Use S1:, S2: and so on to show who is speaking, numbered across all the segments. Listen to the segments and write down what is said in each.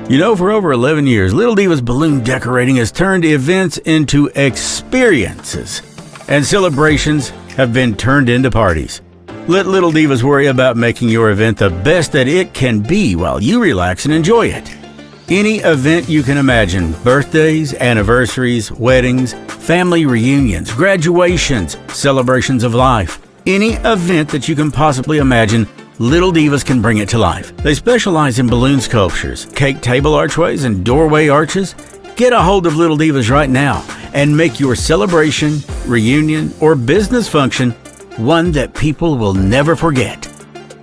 S1: You know, for over 11 years, Little Divas balloon decorating has turned events into experiences, and celebrations have been turned into parties. Let Little Divas worry about making your event the best that it can be while you relax and enjoy it. Any event you can imagine: birthdays, anniversaries, weddings, family reunions, graduations, celebrations of life. Any event that you can possibly imagine, Little Divas can bring it to life. They specialize in balloon sculptures, cake table archways, and doorway arches. Get a hold of Little Divas right now and make your celebration, reunion, or business function one that people will never forget.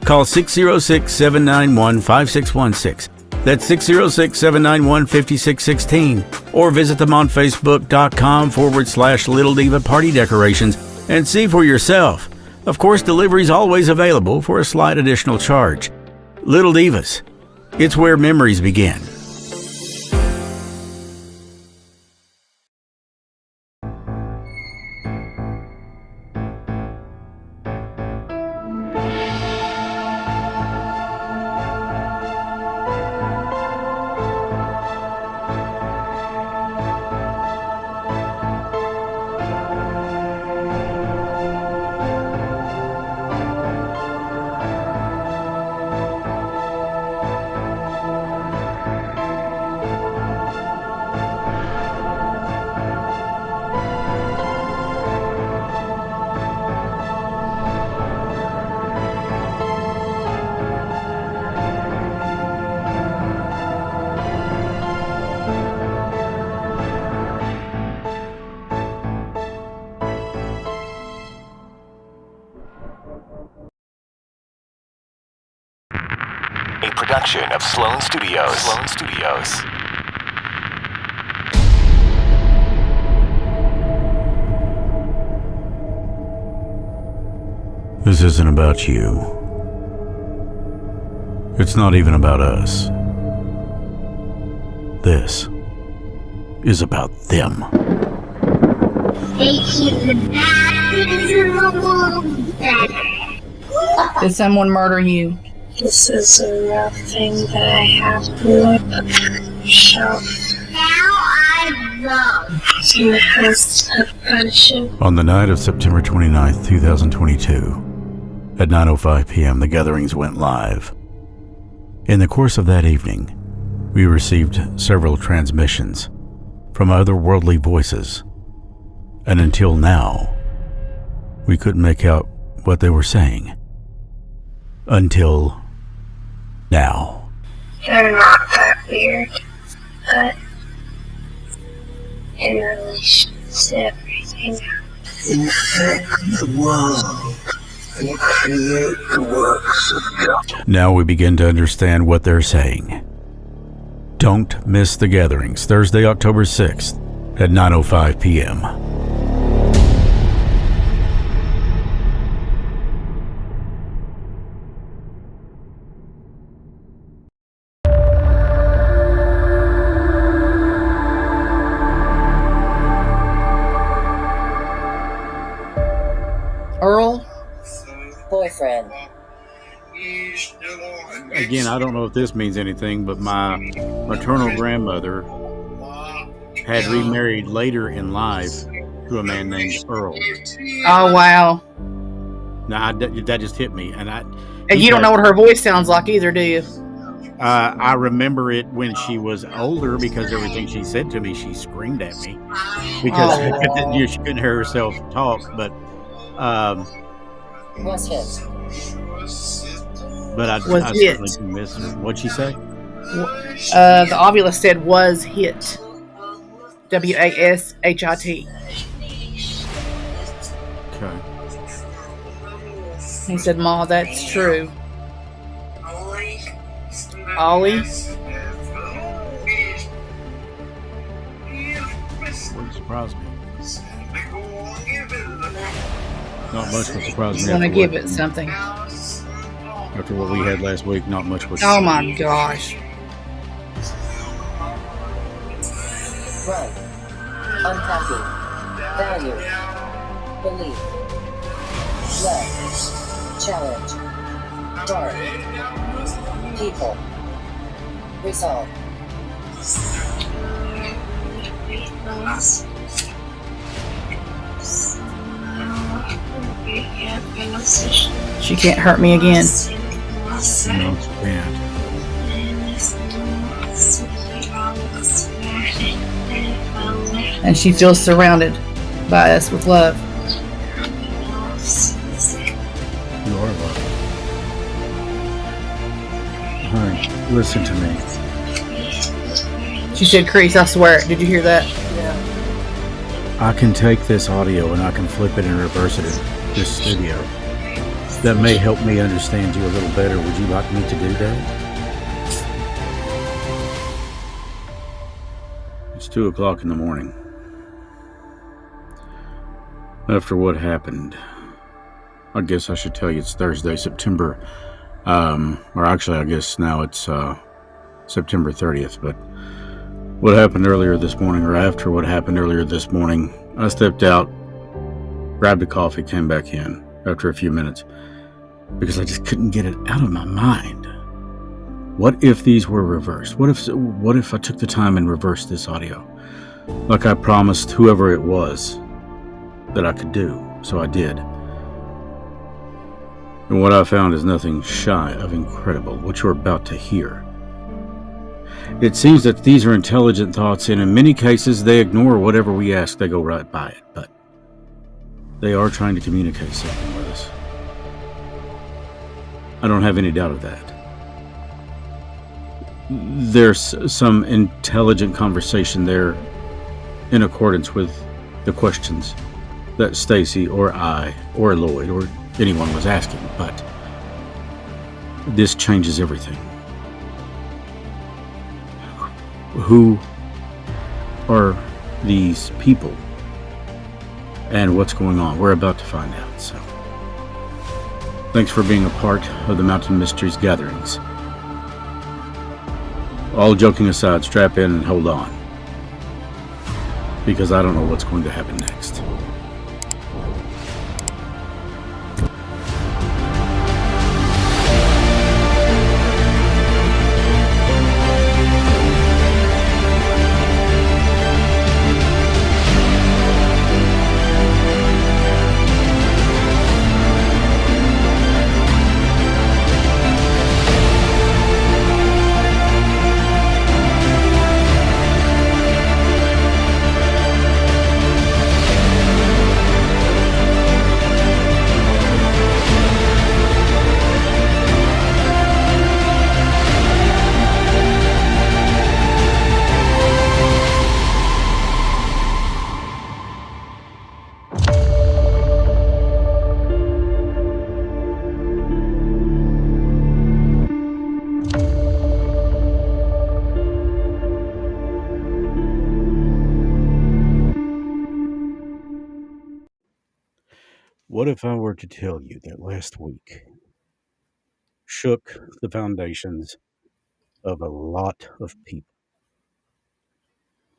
S1: Call 606-791-5616. That's 606-791-5616. Or visit them on Facebook.com/Little Diva Party Decorations and see for yourself. Of course, delivery is always available for a slight additional charge. Little Divas, it's where memories begin.
S2: A production of Sloan Studios.
S1: This isn't about you. It's not even about us. This is about them.
S3: They keep the bad things in the world better.
S4: Did someone murder you?
S5: This is a rough thing that I have to look at. So
S3: Now I know.
S5: it has a friendship.
S1: On the night of September 29th, 2022, at 9:05 p.m., the gatherings went live. In the course of that evening, we received several transmissions from otherworldly voices, and until now, we couldn't make out what they were saying. Until now.
S5: They're not that weird, but in relation to everything
S6: Infect the world and create the works of God.
S1: Now we begin to understand what they're saying. Don't miss the gatherings, Thursday, October 6th at 9:05 p.m.
S4: Earl?
S7: Boyfriend.
S1: Again, I don't know if this means anything, but my maternal grandmother had remarried later in life to a man named Earl.
S4: Oh, wow.
S1: Now, that just hit me. And
S4: You don't know what her voice sounds like either, do you?
S1: I remember it when she was older because everything she said to me, she screamed at me. Because she couldn't hear herself talk, but...
S7: What's hit?
S1: But I certainly do miss her. What'd she say?
S4: The Ovula said was hit. WASHIT.
S1: Okay.
S4: He said, Ma, that's true. Ollie?
S1: Wouldn't surprise me. Not much would surprise me.
S4: I'm going to give it something.
S1: After what we had last week, not much would.
S4: Oh my gosh.
S7: Right. Unhappy. Value. Belief. Love. Challenge. Dark. People. Resolve.
S5: Because
S4: She can't hurt me again.
S1: No, she can't.
S4: And she feels surrounded by us with love.
S1: You are loved. Honey, listen to me.
S4: She said, Crease, I swear it. Did you hear that?
S1: I can take this audio and I can flip it and reverse it in this studio. That may help me understand you a little better. Would you like me to do that? It's 2 o'clock in the morning. After what happened, I guess I should tell you it's Thursday, September, or actually I guess now it's September 30th, but what happened earlier this morning, or after what happened earlier this morning, I stepped out, grabbed a coffee, came back in after a few minutes, because I just couldn't get it out of my mind. What if these were reversed? What if I took the time and reversed this audio? Like I promised whoever it was that I could do, so I did. And what I found is nothing shy of incredible, what you're about to hear. It seems that these are intelligent thoughts, and in many cases they ignore whatever we ask, they go right by it, but they are trying to communicate something with us. I don't have any doubt of that. There's some intelligent conversation there in accordance with the questions that Stacy or I or Lloyd or anyone was asking, but this changes everything. Who are these people and what's going on? We're about to find out. So thanks for being a part of the Mountain Mysteries gatherings. All joking aside, strap in and hold on, because I don't know what's going to happen next. What if I were to tell you that last week shook the foundations of a lot of people?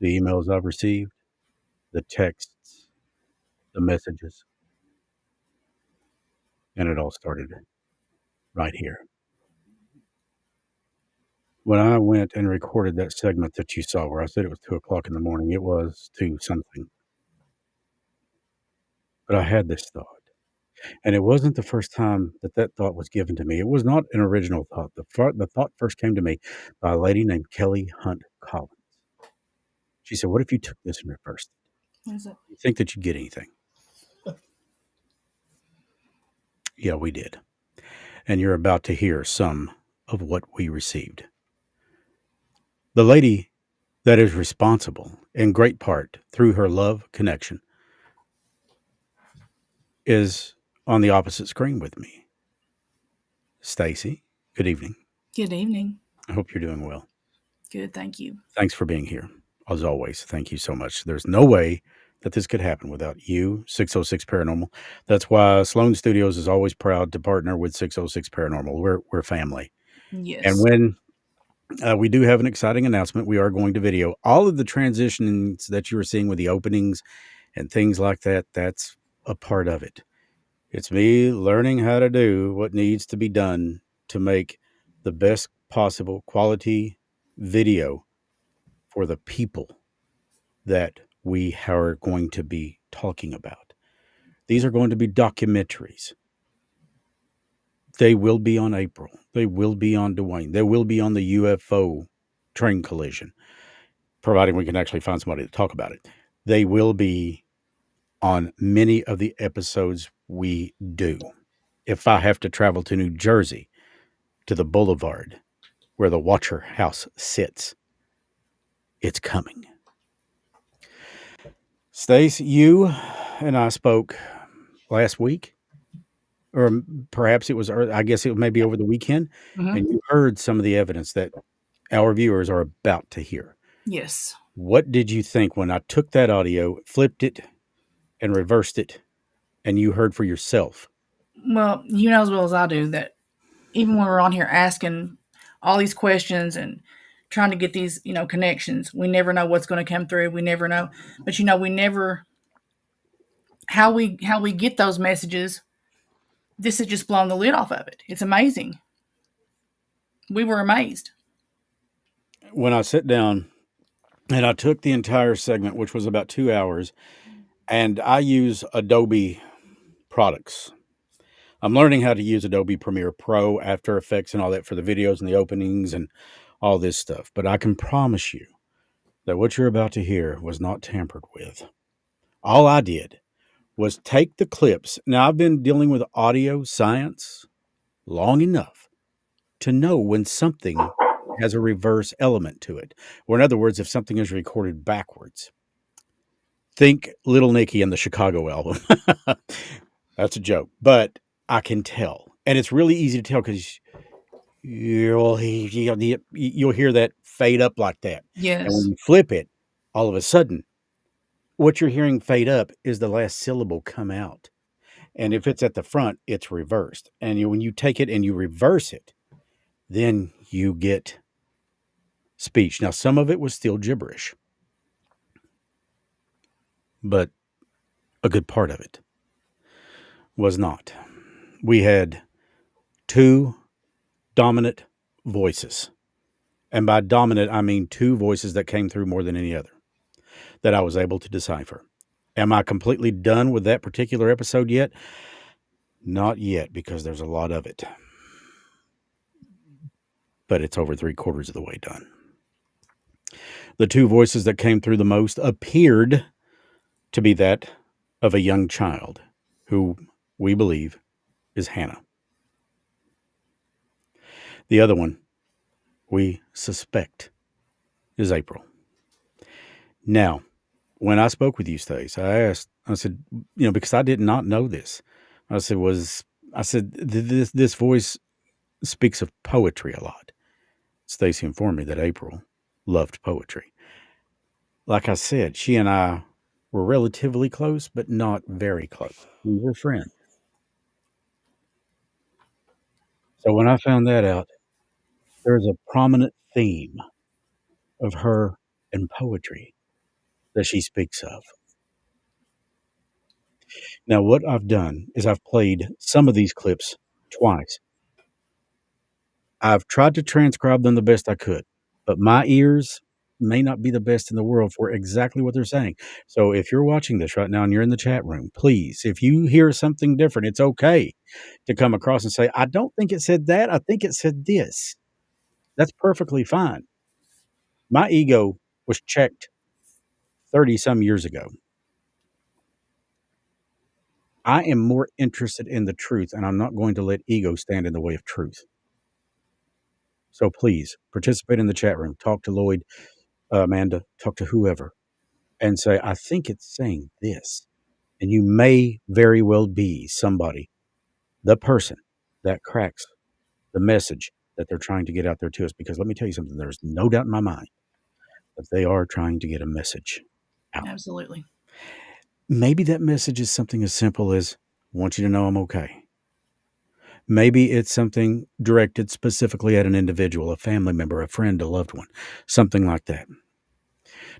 S1: The emails I've received, the texts, the messages, and it all started right here. When I went and recorded that segment that you saw where I said it was 2 o'clock in the morning, it was 2 something. But I had this thought. And it wasn't the first time that that thought was given to me. It was not an original thought. The thought first came to me by a lady named Kelly Hunt Collins. She said, "What if you took this and reversed it?
S4: What is it?
S1: You think that you'd get anything?" Yeah, we did. And you're about to hear some of what we received. The lady that is responsible, in great part through her love connection, is on the opposite screen with me. Stacy, good evening.
S4: Good evening.
S1: I hope you're doing well.
S4: Good, thank you.
S1: Thanks for being here. As always, thank you so much. There's no way that this could happen without you, 606 Paranormal. That's why Sloan Studios is always proud to partner with 606 Paranormal. We're family.
S4: Yes.
S1: And when we do have an exciting announcement, we are going to video all of the transitions that you are seeing with the openings and things like that. That's a part of it. It's me learning how to do what needs to be done to make the best possible quality video for the people that we are going to be talking about. These are going to be documentaries. They will be on April. They will be on Dwayne. They will be on the UFO train collision, providing we can actually find somebody to talk about it. They will be on many of the episodes we do. If I have to travel to New Jersey, to the boulevard where the Watcher House sits, it's coming. Stace, you and I spoke last week, or perhaps it was, I guess it may be over the weekend,
S4: Mhm.
S1: and you heard some of the evidence that our viewers are about to hear.
S4: Yes.
S1: What did you think when I took that audio, flipped it, and reversed it, and you heard for yourself?
S4: Well, you know as well as I do that even when we're on here asking all these questions and trying to get these, connections, we never know what's going to come through. We never know. But we never how we get those messages. This has just blown the lid off of it. It's amazing. We were amazed.
S1: When I sit down and I took the entire segment, which was about 2 hours, and I use Adobe products. I'm learning how to use Adobe Premiere Pro, After Effects, and all that for the videos and the openings and all this stuff. But I can promise you that what you're about to hear was not tampered with. All I did was take the clips. Now, I've been dealing with audio science long enough to know when something has a reverse element to it. Or, in other words, if something is recorded backwards. Think Little Nicky and the Chicago album. That's a joke. But I can tell. And it's really easy to tell because you'll hear that fade up like that. And when
S4: Yes.
S1: you flip it, all of a sudden, what you're hearing fade up is the last syllable come out. And if it's at the front, it's reversed. And when you take it and you reverse it, then you get speech. Now, some of it was still gibberish, but a good part of it was not. We had two dominant voices. And by dominant, I mean two voices that came through more than any other that I was able to decipher. Am I completely done with that particular episode yet? Not yet, because there's a lot of it. But it's over 3/4 of the way done. The two voices that came through the most appeared to be that of a young child who we believe is Hannah. The other one we suspect is April. Now, when I spoke with you, Stace, I said, because I did not know this. I said, this voice speaks of poetry a lot. Stacy informed me that April loved poetry. Like I said, she and I were relatively close, but not very close. We were friends. So when I found that out, there's a prominent theme of her and poetry that she speaks of. Now, what I've done is I've played some of these clips twice. I've tried to transcribe them the best I could, but my ears may not be the best in the world for exactly what they're saying. So if you're watching this right now and you're in the chat room, please, if you hear something different, it's okay to come across and say, I don't think it said that. I think it said this. That's perfectly fine. My ego was checked 30 some years ago. I am more interested in the truth, and I'm not going to let ego stand in the way of truth. So please participate in the chat room. Talk to Lloyd, Amanda, talk to whoever, and say, I think it's saying this. And you may very well be somebody, the person that cracks the message that they're trying to get out there to us. Because let me tell you something, there's no doubt in my mind that they are trying to get a message out.
S4: Absolutely.
S1: Maybe that message is something as simple as, I want you to know I'm okay. Maybe it's something directed specifically at an individual, a family member, a friend, a loved one, something like that.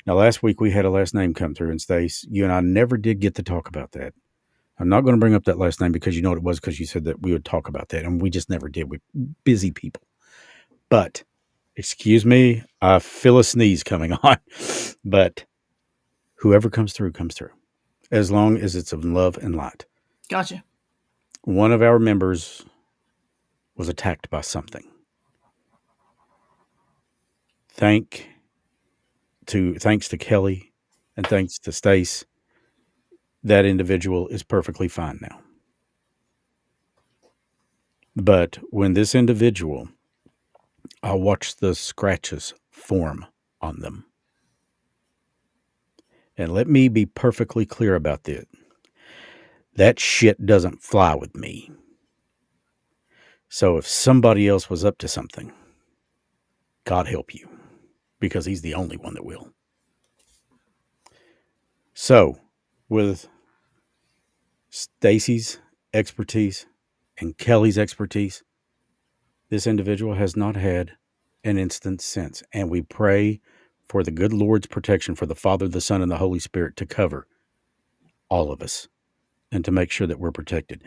S1: Now, last week we had a last name come through, and Stace, you and I never did get to talk about that. I'm not going to bring up that last name because you know what it was, because you said that we would talk about that, and we just never did. We're busy people. But Excuse me, I feel a sneeze coming on. But whoever comes through, as long as it's of love and light.
S4: Gotcha.
S1: One of our members was attacked by something. Thanks to Kelly and thanks to Stace, that individual is perfectly fine now. But when this individual, I watched the scratches form on them. And let me be perfectly clear about this. That shit doesn't fly with me. So if somebody else was up to something, God help you, because he's the only one that will. So, with Stacy's expertise and Kelly's expertise, this individual has not had an instance since. And we pray for the good Lord's protection for the Father, the Son, and the Holy Spirit to cover all of us and to make sure that we're protected.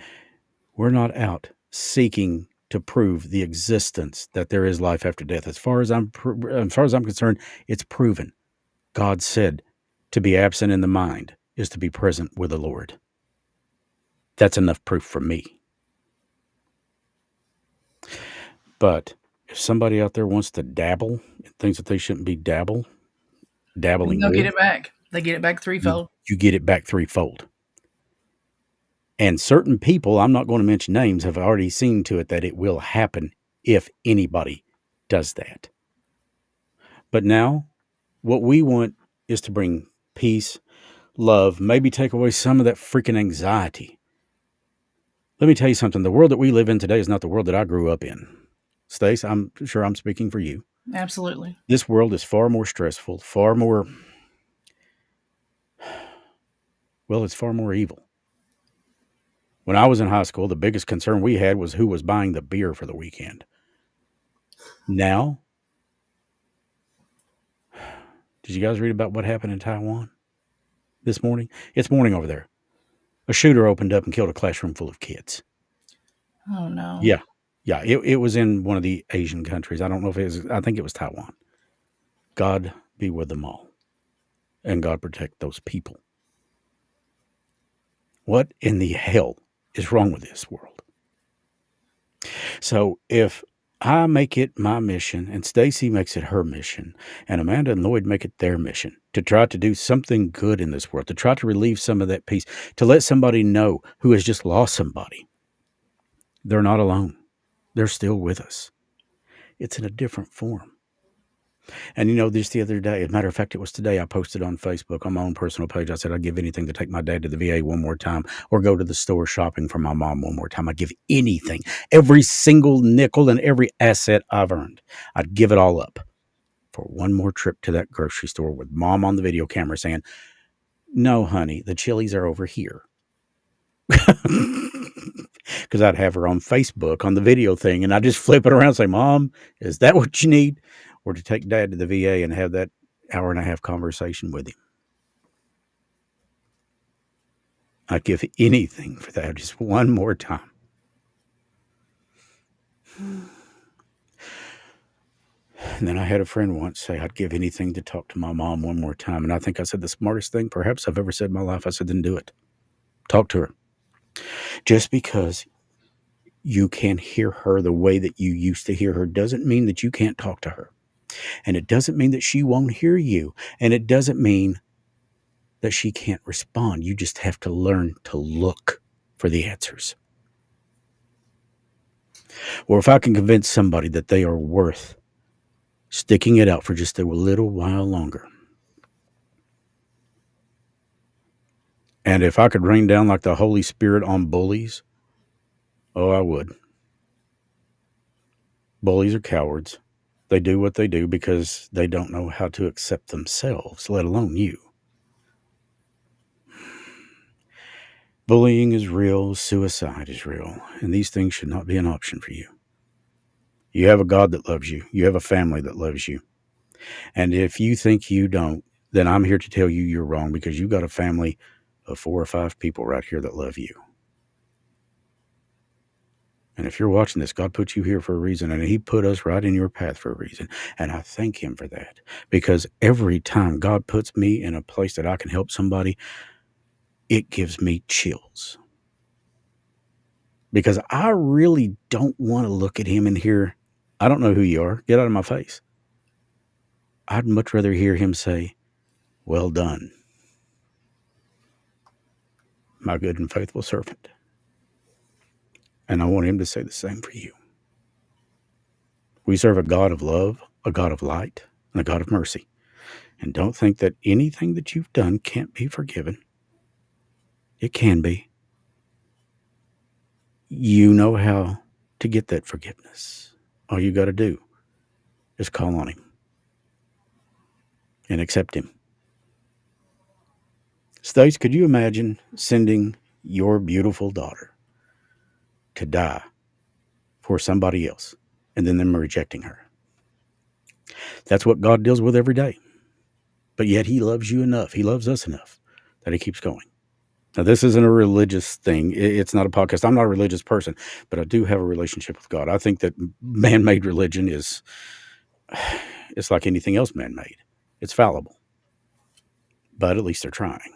S1: We're not out seeking to prove the existence that there is life after death. As far as I'm concerned, it's proven. God said to be absent in the mind is to be present with the Lord. That's enough proof for me. But if somebody out there wants to dabble in things that they shouldn't be dabbling
S4: They'll
S1: with,
S4: get it back. They get it back threefold.
S1: you get it back threefold. And certain people, I'm not going to mention names, have already seen to it that it will happen if anybody does that. But now, what we want is to bring peace, love, maybe take away some of that freaking anxiety. Let me tell you something. The world that we live in today is not the world that I grew up in. Stace, I'm sure I'm speaking for you.
S4: Absolutely.
S1: This world is far more stressful, far more evil. When I was in high school, the biggest concern we had was who was buying the beer for the weekend. Now, did you guys read about what happened in Taiwan this morning? It's morning over there. A shooter opened up and killed a classroom full of kids.
S4: Oh, no.
S1: Yeah. It was in one of the Asian countries. I don't know if it was, I think it was Taiwan. God be with them all. And God protect those people. What in the hell is wrong with this world? So if I make it my mission and Stacy makes it her mission and Amanda and Lloyd make it their mission to try to do something good in this world, to try to relieve some of that peace, to let somebody know who has just lost somebody, they're not alone. They're still with us. It's in a different form. And just the other day, as a matter of fact, it was today, I posted on Facebook on my own personal page. I said, I'd give anything to take my dad to the VA one more time or go to the store shopping for my mom one more time. I'd give anything, every single nickel and every asset I've earned. I'd give it all up for one more trip to that grocery store with mom on the video camera saying, no, honey, the chilies are over here. Because I'd have her on Facebook on the video thing and I'd just flip it around and say, Mom, is that what you need? Or to take Dad to the VA and have that hour and a half conversation with him. I'd give anything for that just one more time. And then I had a friend once say, I'd give anything to talk to my mom one more time. And I think I said the smartest thing perhaps I've ever said in my life. I said, then do it. Talk to her. Just because you can hear her the way that you used to hear her doesn't mean that you can't talk to her. And it doesn't mean that she won't hear you. And it doesn't mean that she can't respond. You just have to learn to look for the answers. Or if I can convince somebody that they are worth sticking it out for just a little while longer. And if I could rain down like the Holy Spirit on bullies, oh, I would. Bullies are cowards. They do what they do because they don't know how to accept themselves, let alone you. Bullying is real. Suicide is real. And these things should not be an option for you. You have a God that loves you. You have a family that loves you. And if you think you don't, then I'm here to tell you you're wrong because you've got a family of 4 or 5 people right here that love you. And if you're watching this, God put you here for a reason, and He put us right in your path for a reason. And I thank Him for that, because every time God puts me in a place that I can help somebody, it gives me chills. Because I really don't want to look at Him and hear, I don't know who you are. Get out of my face. I'd much rather hear Him say, well done, my good and faithful servant. And I want Him to say the same for you. We serve a God of love, a God of light, and a God of mercy. And don't think that anything that you've done can't be forgiven. It can be. You know how to get that forgiveness. All you got to do is call on Him and accept Him. Stace, could you imagine sending your beautiful daughter to die for somebody else and then them rejecting her? That's what God deals with every day. But yet He loves you enough. He loves us enough that He keeps going. Now, this isn't a religious thing. It's not a podcast. I'm not a religious person, but I do have a relationship with God. I think that man-made religion is, it's like anything else man-made. It's fallible. But at least they're trying.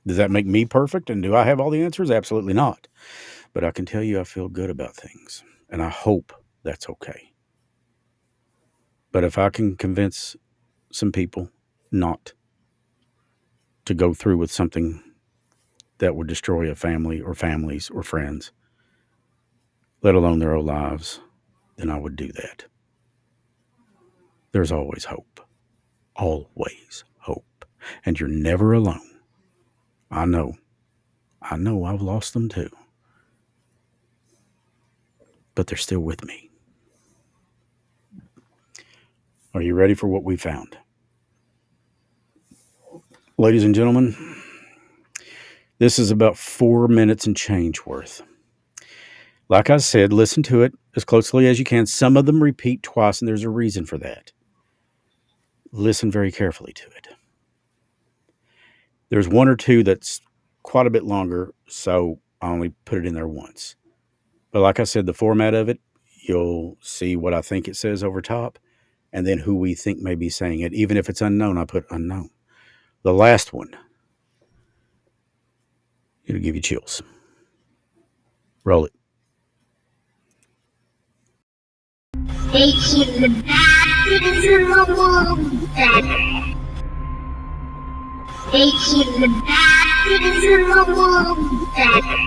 S1: Does that make me perfect? And do I have all the answers? Absolutely not. But I can tell you I feel good about things. And I hope that's okay. But if I can convince some people not to go through with something that would destroy a family or families or friends, let alone their own lives, then I would do that. There's always hope. Always hope. And you're never alone. I know I've lost them too. But they're still with me. Are you ready for what we found? Ladies and gentlemen, this is about 4 minutes and change worth. Like I said, listen to it as closely as you can. Some of them repeat twice, and there's a reason for that. Listen very carefully to it. There's one or two that's quite a bit longer, so I only put it in there once. But like I said, the format of it, you'll see what I think it says over top, and then who we think may be saying it. Even if it's unknown, I put unknown. The last one, it'll give you chills. Roll it.
S3: Making the bad things in the world better. Making the bad things in the world better.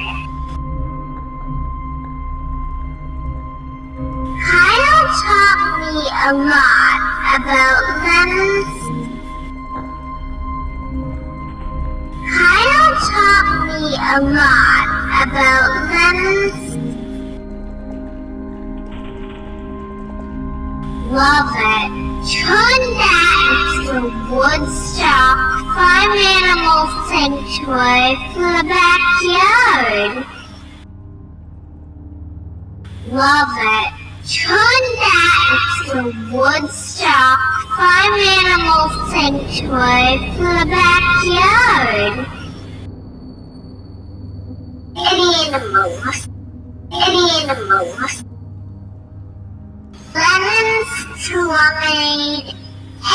S3: Kyle taught me a lot about lemons. Kyle taught me a lot about lemons. Love it. Turn that into Woodstock Farm Animal Sanctuary for the backyard. Love it. Turn that into Woodstock Farm Animal Sanctuary for the backyard. Animals. Lemons to lemonade,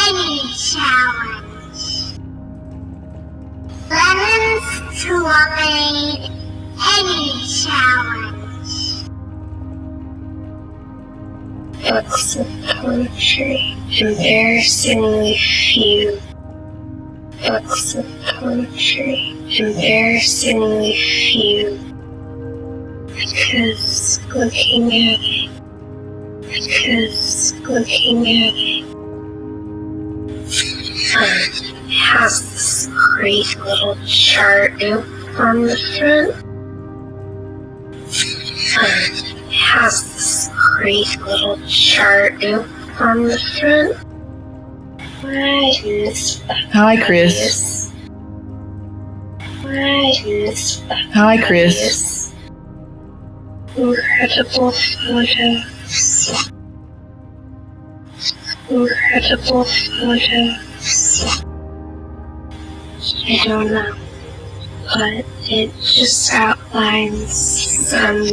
S3: any challenge. Lemons to lemonade, any challenge.
S5: Books of poetry, embarrassingly few. Books of poetry, embarrassingly few. Because looking at it, has this great little chart on the front. Has this great little chart on the front.
S4: Hi, Chris. Hi, Chris.
S5: Incredible photos. I don't know, but it just outlines some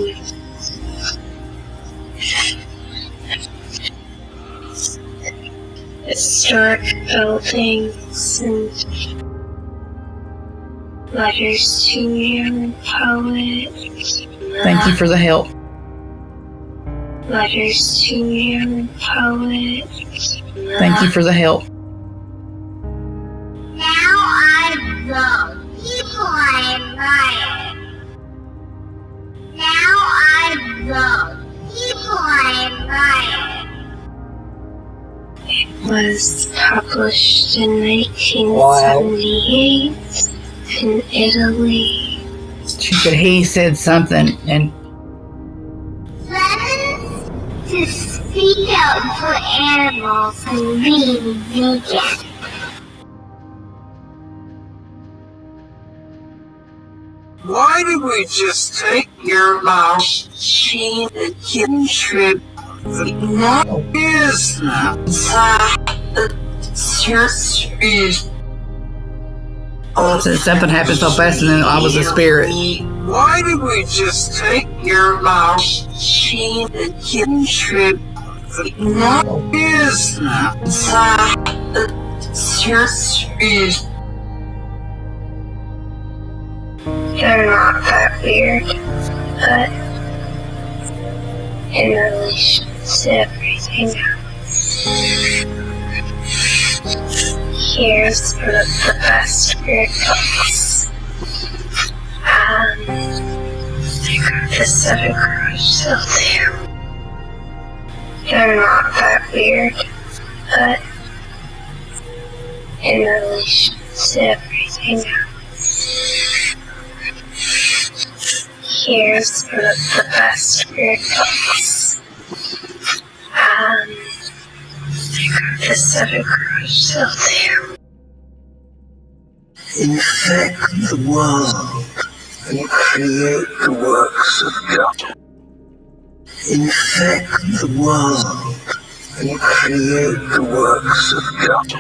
S5: historic buildings and letters to young poets.
S4: Thank you for the help.
S5: Letters to young poets.
S4: Thank you for the help.
S3: Now I know people I admire. Now I know people I admire.
S5: Was published in 1978 in Italy.
S4: She said he said something, and
S3: Lemons to speak out for animals and being vegan.
S6: Why did we just take your mouse chain and trip the business?
S4: so something happened so fast, and then I was a spirit.
S6: Why did we just take your mouse chain and trip the business?
S5: They're not that weird, but in relation to everything else, here's one of the best weird books. I got this at a garage sale too. They're not that weird, but in relation to everything else. Here's one of the best weird books. I got this at a garage sale too.
S6: Infect the world and create the works of God. Infect the world and create the works of God.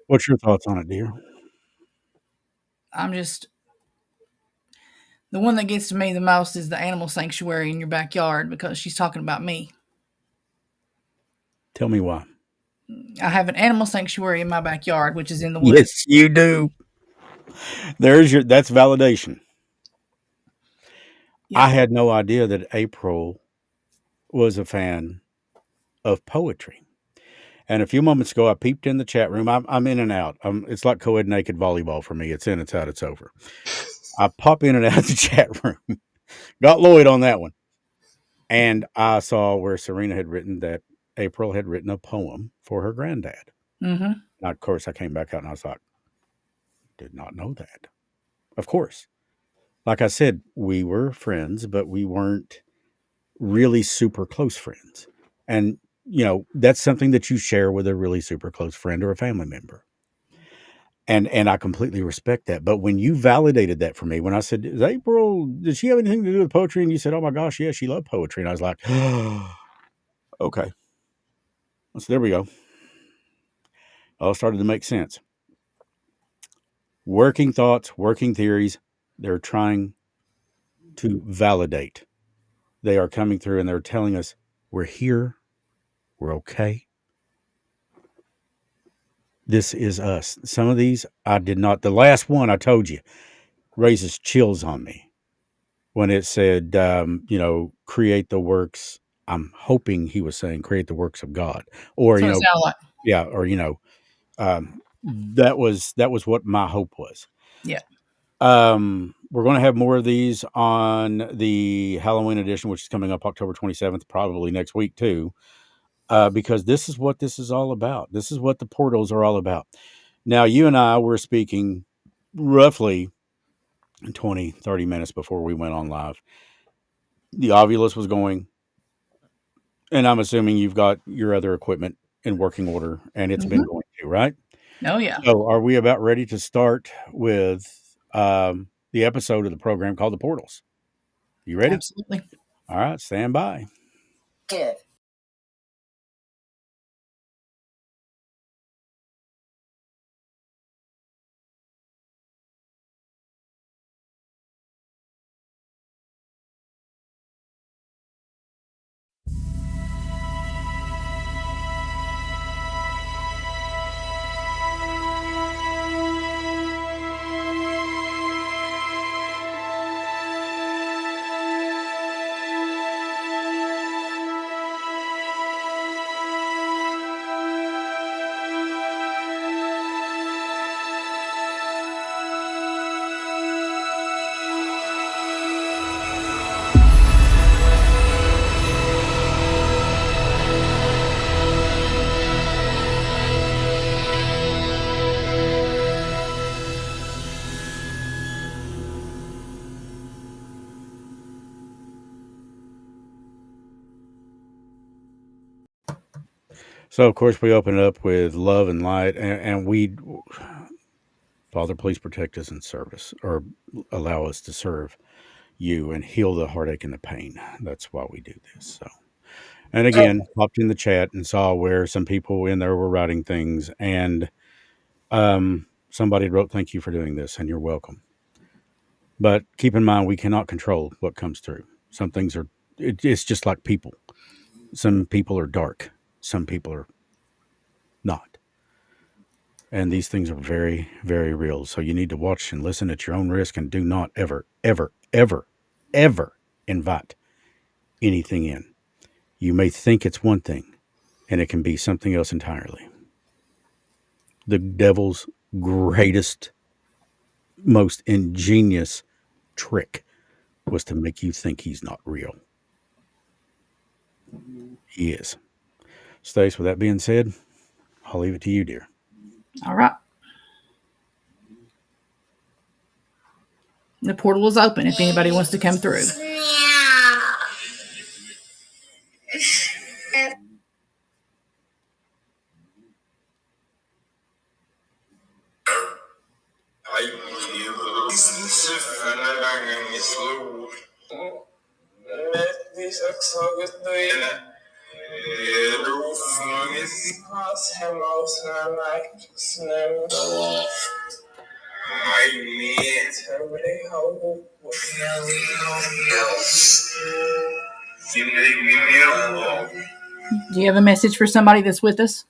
S1: What's your thoughts on it, dear?
S4: I'm just the one that gets to me the most is the animal sanctuary in your backyard because she's talking about me.
S1: Tell me why.
S4: I have an animal sanctuary in my backyard, which is in the woods.
S1: Yes, you do. That's validation.
S4: Yeah.
S1: I had no idea that April was a fan of poetry. And a few moments ago, I peeped in the chat room. I'm in and out. It's like co-ed naked volleyball for me. It's in, it's out, it's over. I pop in and out of the chat room. Got Lloyd on that one. And I saw where Serena had written that April had written a poem for her granddad.
S4: Mm-hmm.
S1: Now, of course, I came back out and I was like, did not know that. Of course. Like I said, we were friends, but we weren't really super close friends. And, that's something that you share with a really super close friend or a family member. And I completely respect that. But when you validated that for me, when I said, "Is April, did she have anything to do with poetry?" And you said, "Oh my gosh, yeah, she loved poetry." And I was like, okay. So there we go. All started to make sense. Working thoughts, working theories, they're trying to validate. They are coming through and they're telling us we're here, we're okay. This is us. Some of these I did not. The last one I told you raises chills on me when it said, create the works. I'm hoping he was saying create the works of God, or
S4: That's what it sounded like.
S1: yeah, or that was what my hope was.
S4: Yeah.
S1: We're going to have more of these on the Halloween edition, which is coming up October 27th, probably next week too, because this is what this is all about. This is what the portals are all about. Now, you and I were speaking roughly 20, 30 minutes before we went on live. The Ovulus was going, and I'm assuming you've got your other equipment in working order, and it's been going too, right?
S4: Oh, yeah.
S1: So, are we about ready to start with the episode of the program called The Portals? You ready?
S4: Absolutely.
S1: All right, stand by.
S7: Give.
S1: So, of course, we open it up with love and light, and we, Father, please protect us in service or allow us to serve you and heal the heartache and the pain. That's why we do this. So, and again, popped in the chat and saw where some people in there were writing things, and somebody wrote, "Thank you for doing this," and you're welcome. But keep in mind, we cannot control what comes through. Some things are, it's just like people. Some people are dark, some people are not. And these things are very, very real. So you need to watch and listen at your own risk and do not ever, ever, ever, ever invite anything in. You may think it's one thing, and it can be something else entirely. The devil's greatest, most ingenious trick was to make you think he's not real. He is. Stace, with that being said, I'll leave it to you, dear.
S4: All right. The portal is open if anybody wants to come through. Do you have a message for somebody that's with us?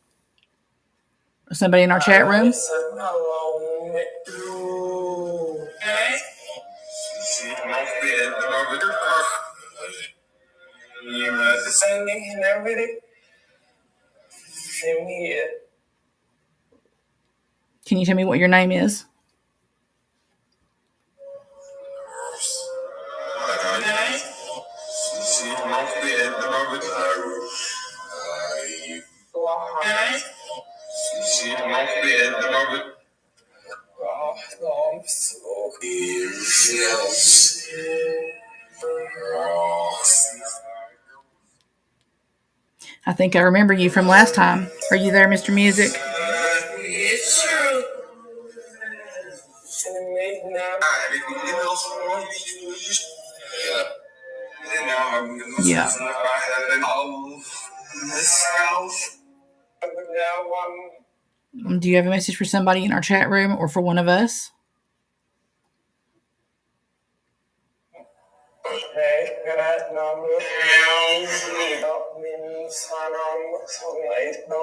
S4: Or somebody in our chat room? Can you tell me what your name is? I think I remember you from last time. Are you there, Mr. Music? Yeah. Do you have a message for somebody in our chat room or for one of us?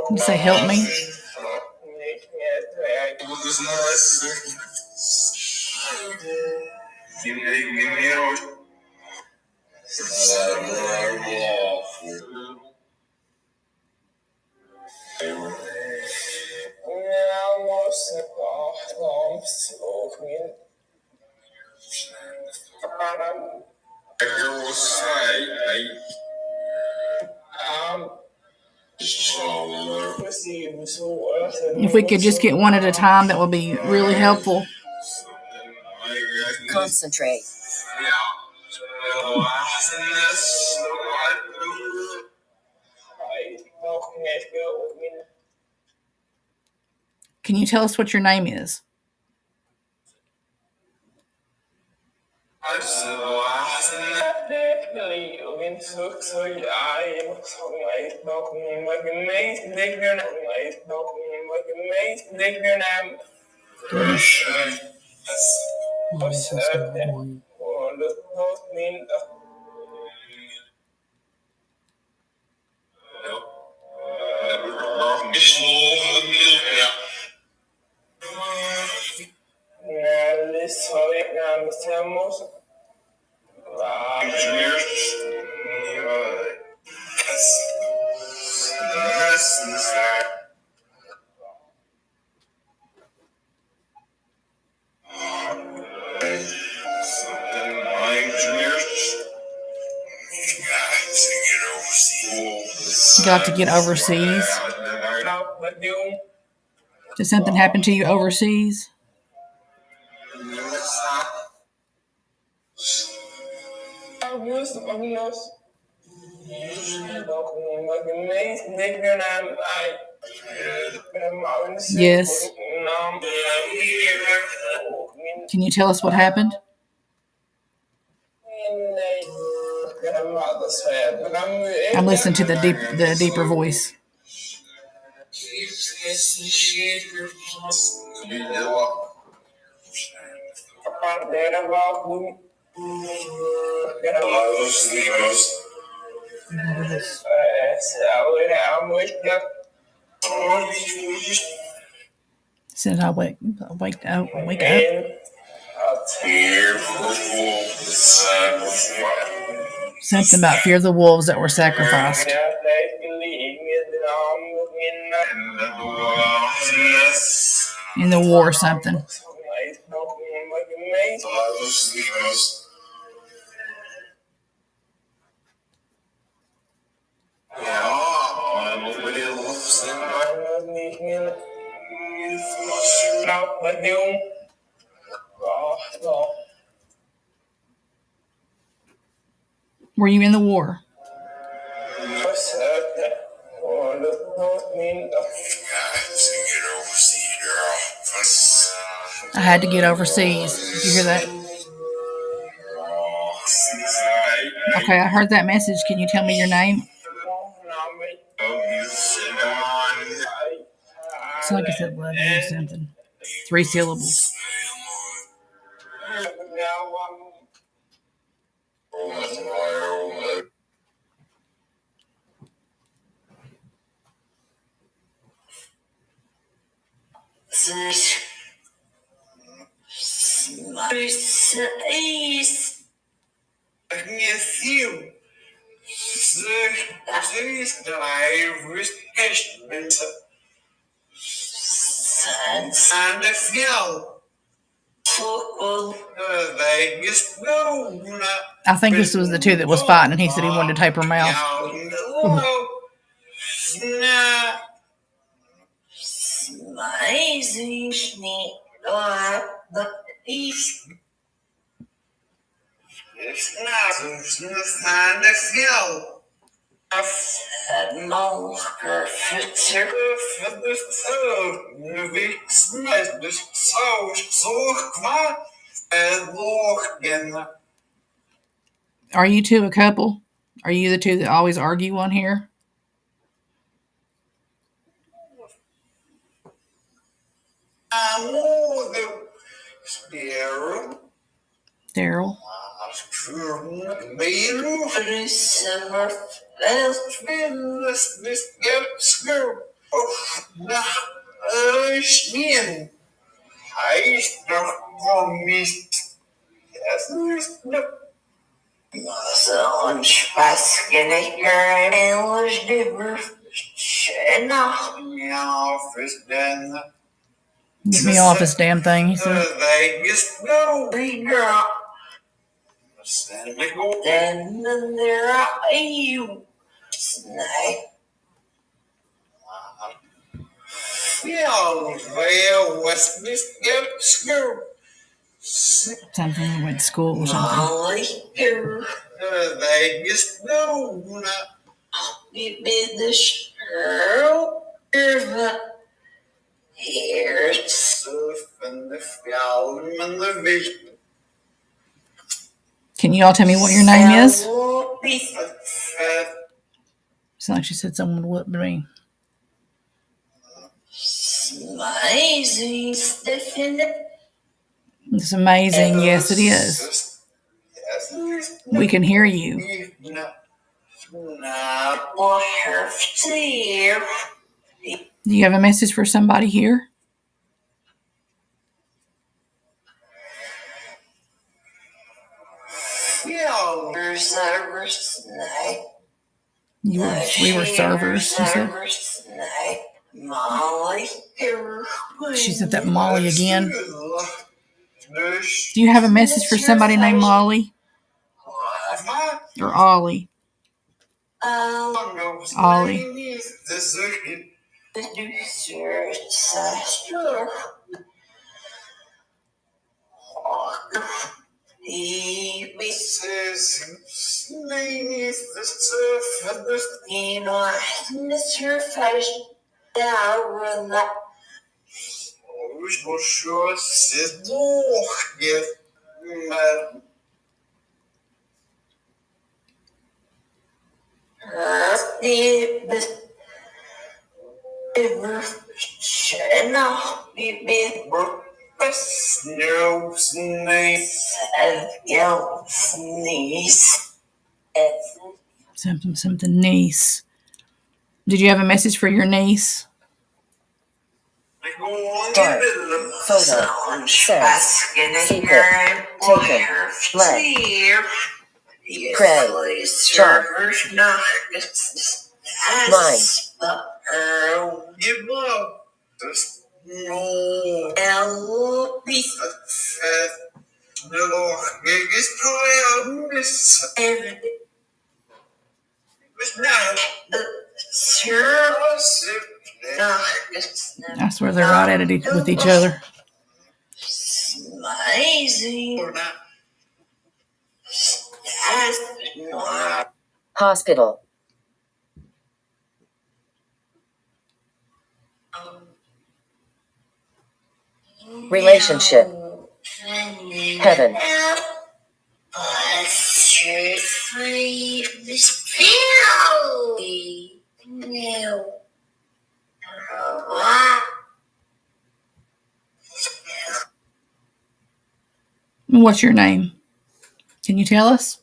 S4: You say help me? If we could just get one at a time, that would be really helpful.
S7: Concentrate.
S4: Can you tell us what your name is? Got to get overseas. Did something happen to you overseas? Yes. Can you tell us what happened? I'm listening to the deeper voice. Since I wake up. Something about fear the wolves that were sacrificed. In the war or something. Were you in the war? I had to get overseas. Did you hear that? Okay, I heard that message. Can you tell me your name? It's like I said, love you or something. 3 syllables. I think this was the two that was fighting, and he said he wanted to tape her mouth. Are you two a couple? Are you the two that always argue on here? Daryl. Get me off this damn thing, he said. Something we went to school or something. Can you all tell me what your name is? Sounds like she said someone would whoop me. It's amazing. Yes, it is. We can hear you. Do you have a message for somebody here? We were servers, she said. She said that Molly again. Do you have a message for somebody named Molly? Or Ollie? Ollie.
S6: Beneath the surface, Mr. Fish, down that. Sure, sit get mad.
S4: Something niece. Did you have a message for your niece?
S7: Start. Photo. Set. Secret. Taken. Left. Pray. Sharp. Mine.
S4: I swear they're right at it with each other.
S7: Hospital. Relationship. Heaven.
S4: What's your name? Can you tell us?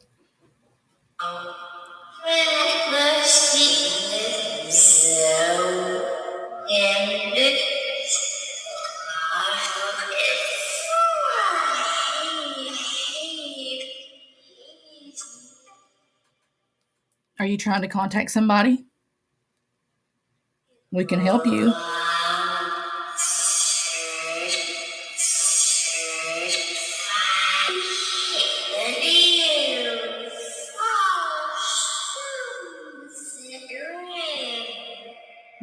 S4: Are you trying to contact somebody? We can help you.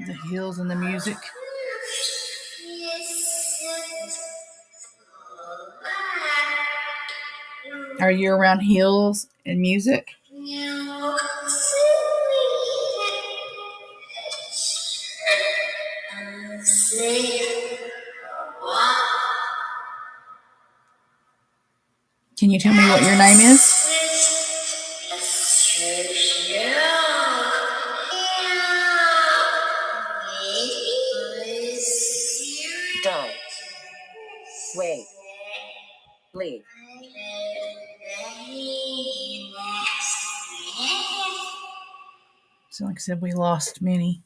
S4: The hills and the music. Are you around hills and music? Can you tell me what your name is?
S7: Die. Wait. Leave.
S4: So like I said, we lost many.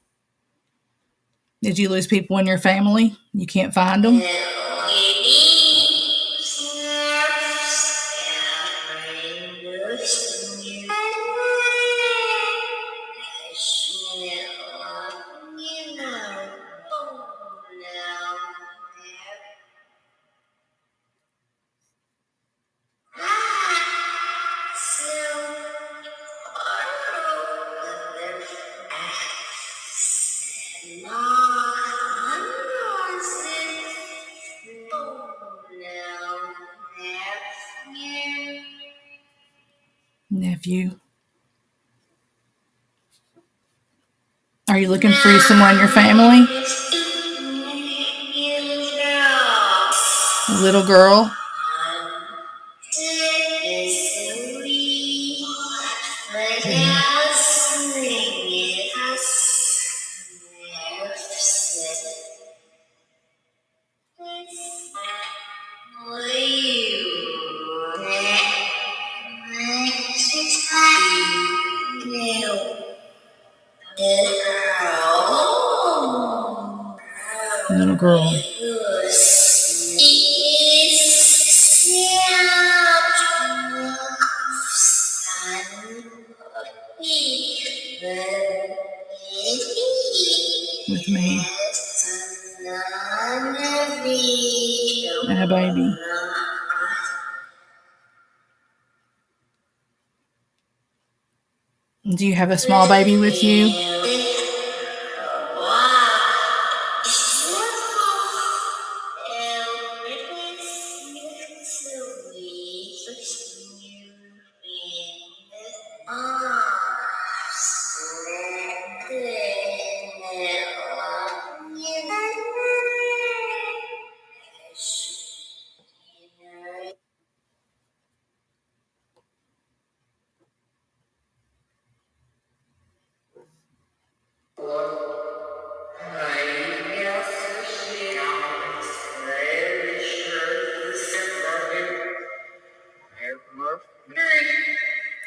S4: Did you lose people in your family? You can't find them? Nephew. Are you looking for someone in your family? A little girl? Little girl. With me. And a baby. Do you have a small baby with you?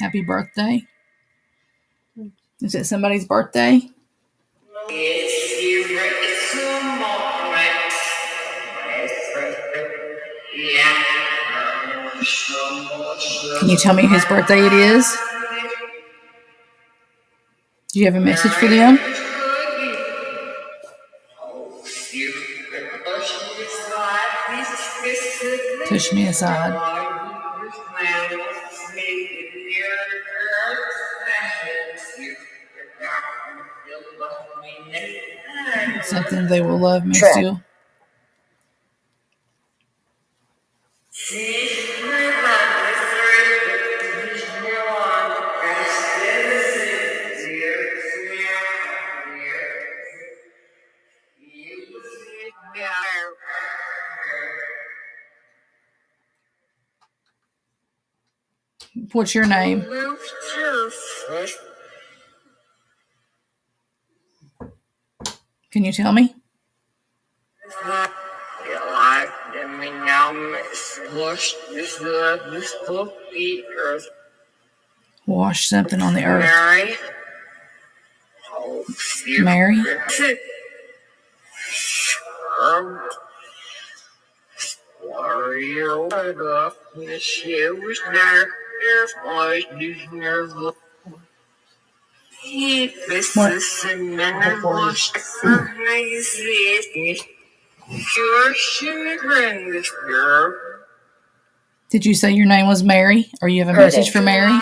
S4: Happy birthday. Is it somebody's birthday? Can you tell me whose birthday it is? Do you have a message for them? Push me aside. Something they will love me
S7: Track.
S4: still. What's your name? Can you tell me? Wash something on the earth. Mary? Did you say your name was Mary? Or you have a message for Mary?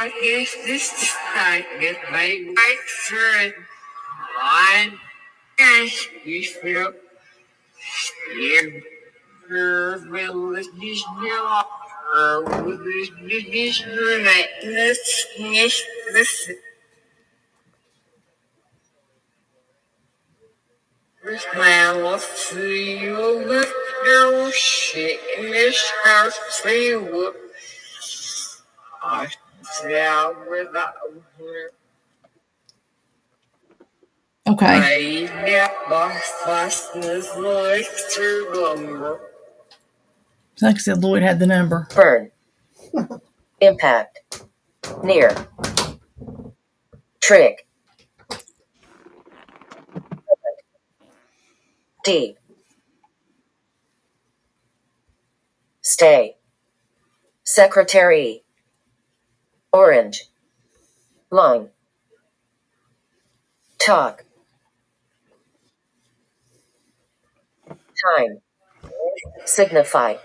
S4: Okay. Like I said, Lloyd had the number.
S7: Burn. Impact. Near. Trick. Deep. Stay. Secretary. Orange. Line. Talk. Time. Signify.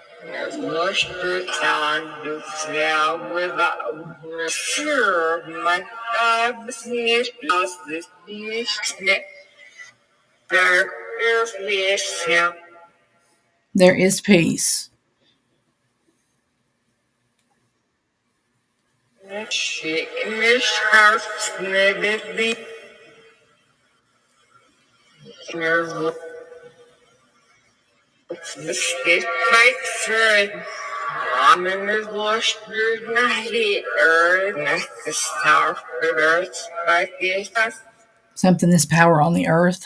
S4: There is peace. Something this power on the earth.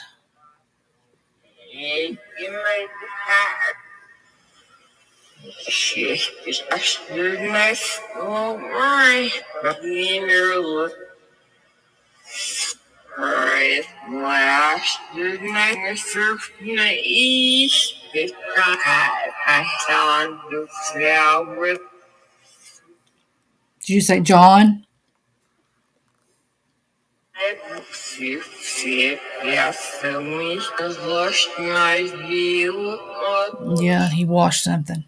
S4: Did you say John? Yeah, he washed something.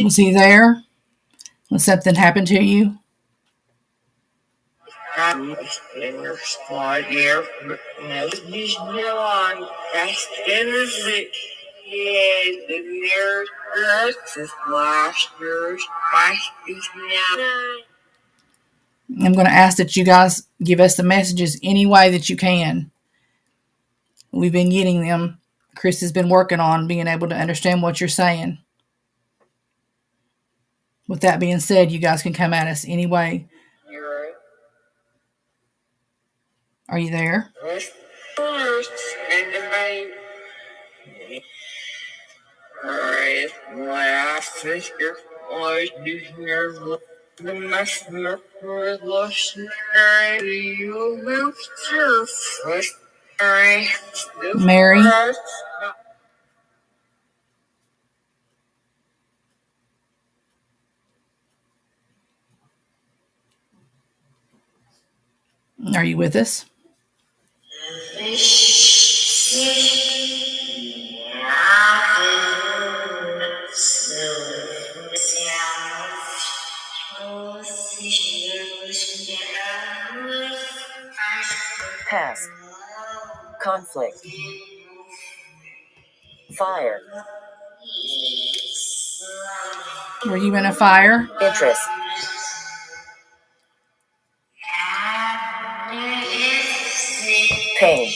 S4: Was he there when something happened to you? I'm going to ask that you guys give us the messages any way that you can. We've been getting them. Chris has been working on being able to understand what you're saying. With that being said, you guys can come at us any way Are you there? Mary? Are you with us?
S7: Past. Conflict. Fire.
S4: Were you in a fire?
S7: Interest. Pain.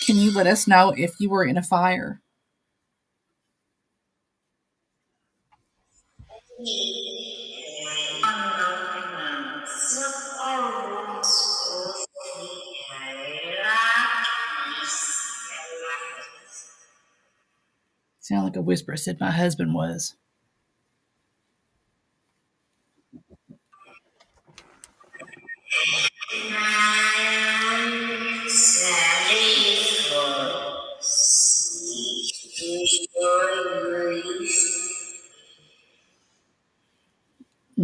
S4: Can you let us know if you were in a fire? Sound like a whisper said my husband was.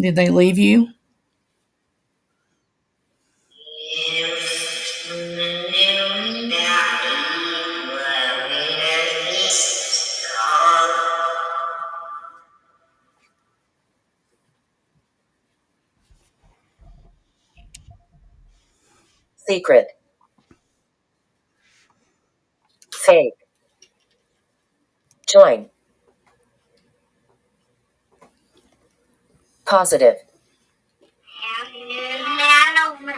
S4: Did they leave you?
S7: Secret. Fake. Join. Positive.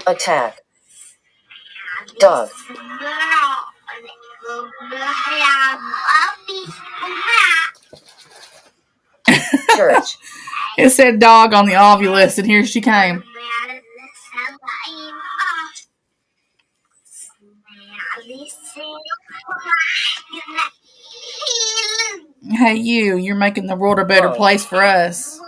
S7: Attack. Dog. Church.
S4: It said dog on the Ovulus, and here she came. Hey, you're making the world a better
S7: Wrong.
S4: place for us.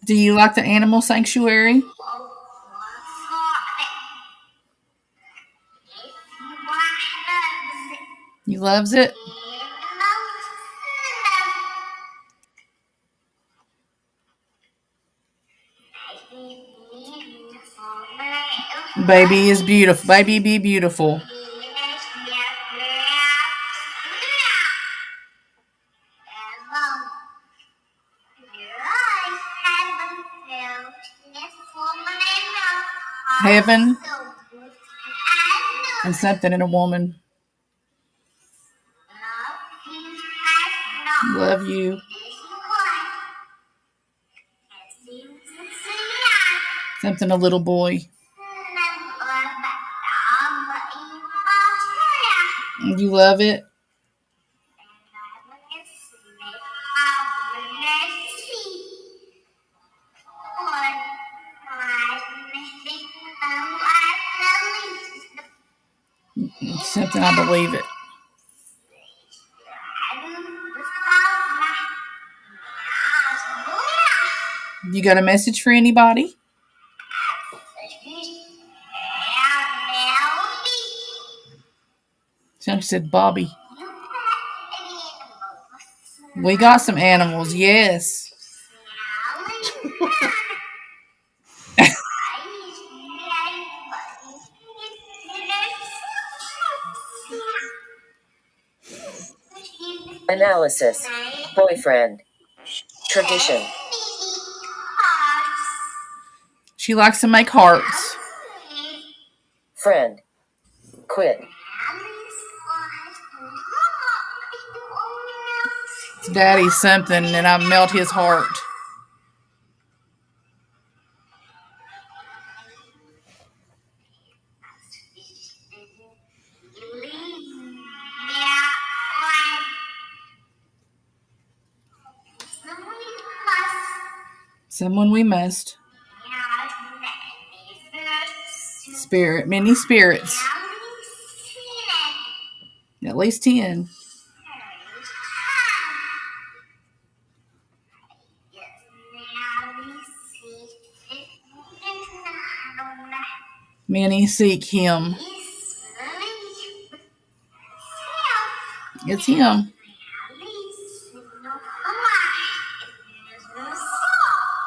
S4: Do you like the animal sanctuary? You loves it? Baby is beautiful. Baby be beautiful. Heaven and something in a woman. Love you. Something a little boy. You love it? Something I believe it. You got a message for anybody? She said Bobby. We got some animals, yes.
S7: Analysis. Boyfriend. Tradition.
S4: She likes to make hearts.
S7: Friend. Quit.
S4: Daddy's something, and I melt his heart. Someone we must. Spirit. Many spirits. At least 10. Many seek him. It's him.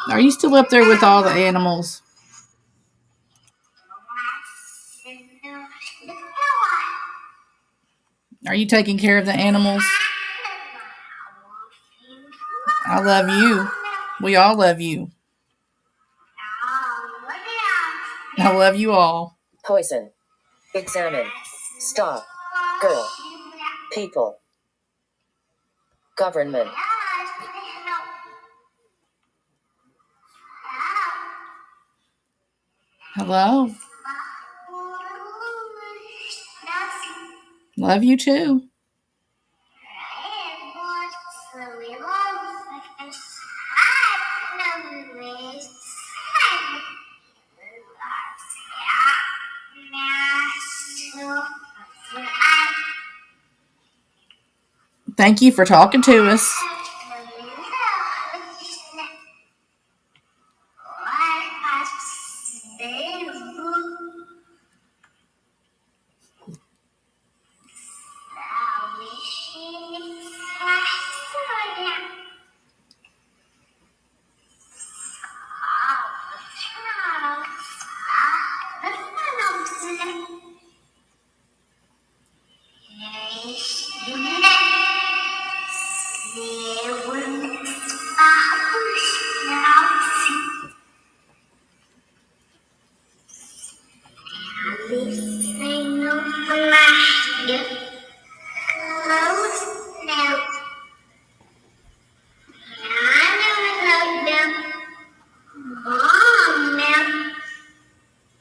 S4: Are you still up there with all the animals? Are you taking care of the animals? I love you. We all love you. I love you all.
S7: Poison. Examine. Stop. Girl. People. Government.
S4: Hello. Love you too. Thank you for talking to us.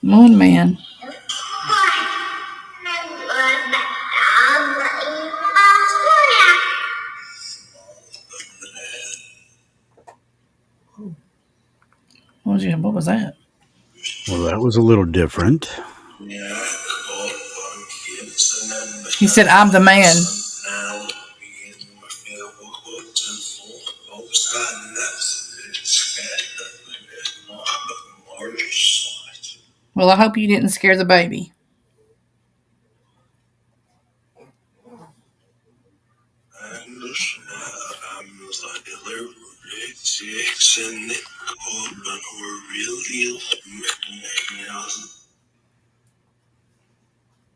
S4: Moon Man. What was that?
S1: Well, that was a little different.
S4: He said, I'm the man. Well, I hope you didn't scare the baby.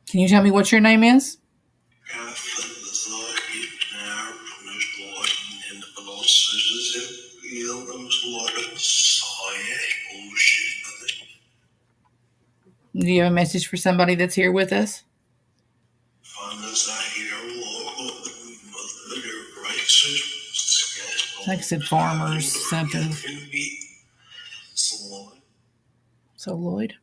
S4: Can you tell me what your name is? Do you have a message for somebody that's here with us? Like I said, farmers, something. So Lloyd?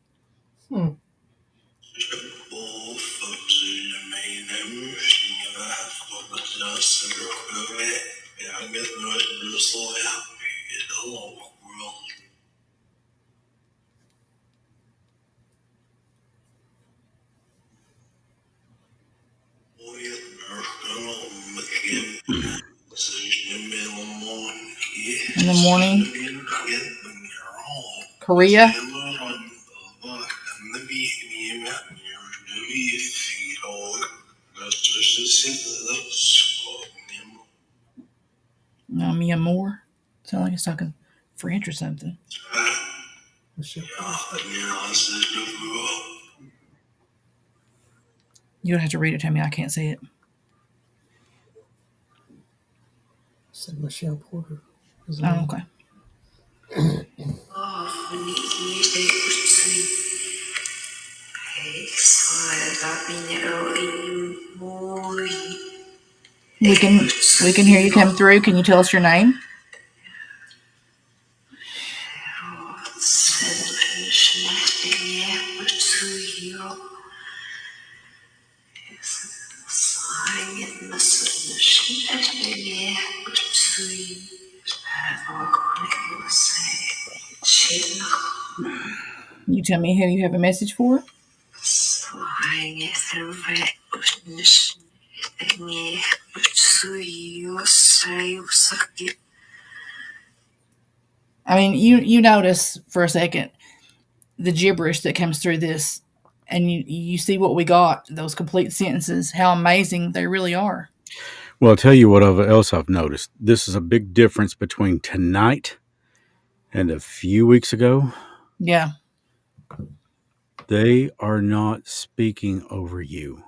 S4: In the morning? Korea? No, Mia Moore? Sound like it's talking French or something. You don't have to read it to me. I can't see it.
S8: Said Michelle Porter.
S4: Oh, okay. We can hear you come through. Can you tell us your name? You tell me who you have a message for? I mean, you notice for a second the gibberish that comes through this, and you see what we got, those complete sentences, how amazing they really are.
S1: Well, I'll tell you what else I've noticed. This is a big difference between tonight and a few weeks ago.
S4: Yeah.
S1: They are not speaking over you.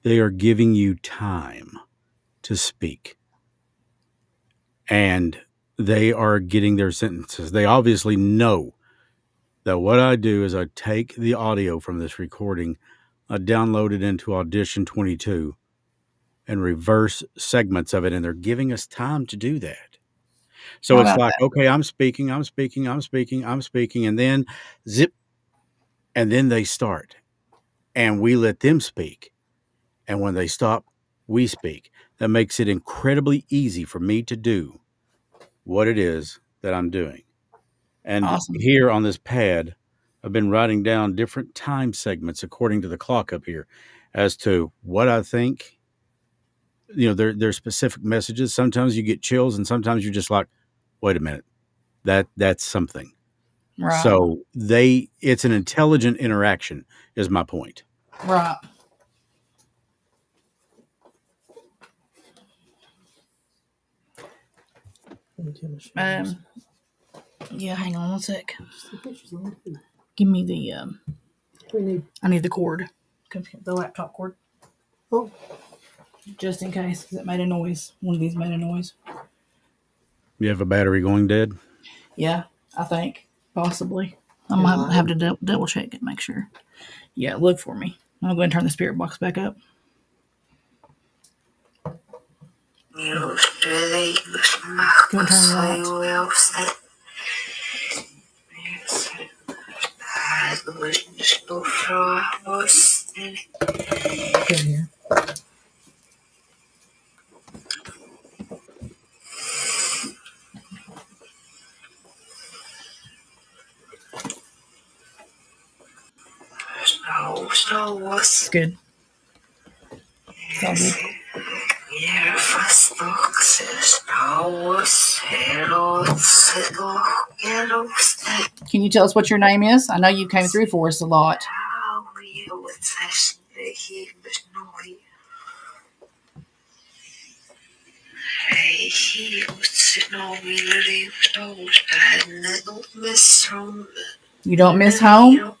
S1: They are giving you time to speak. And they are getting their sentences. They obviously know that what I do is I take the audio from this recording, I download it into Audition 22 and reverse segments of it. And they're giving us time to do that. So
S4: How
S1: it's
S4: about
S1: like,
S4: that?
S1: okay, I'm speaking. And then zip. And then they start and we let them speak. And when they stop, we speak. That makes it incredibly easy for me to do what it is that I'm doing. And
S4: Awesome.
S1: here on this pad, I've been writing down different time segments according to the clock up here as to what I think. There's specific messages. Sometimes you get chills, and sometimes you're just like, wait a minute, that's something.
S4: Right.
S1: So it's an intelligent interaction, is my point.
S4: Right. Um. Yeah. Hang on one sec. Give me the. I need the cord. The laptop cord.
S8: Oh,
S4: Just in case, because it made a noise. One of these made a noise.
S1: You have a battery going dead?
S4: Yeah, I think. Possibly. I'm going to have to double check it, make sure. Yeah, look for me. I'll go ahead and turn the spirit box back up. Go and turn the lights. Good here. It's good. It's all good. Can you tell us what your name is? I know you came through for us a lot. You don't miss home?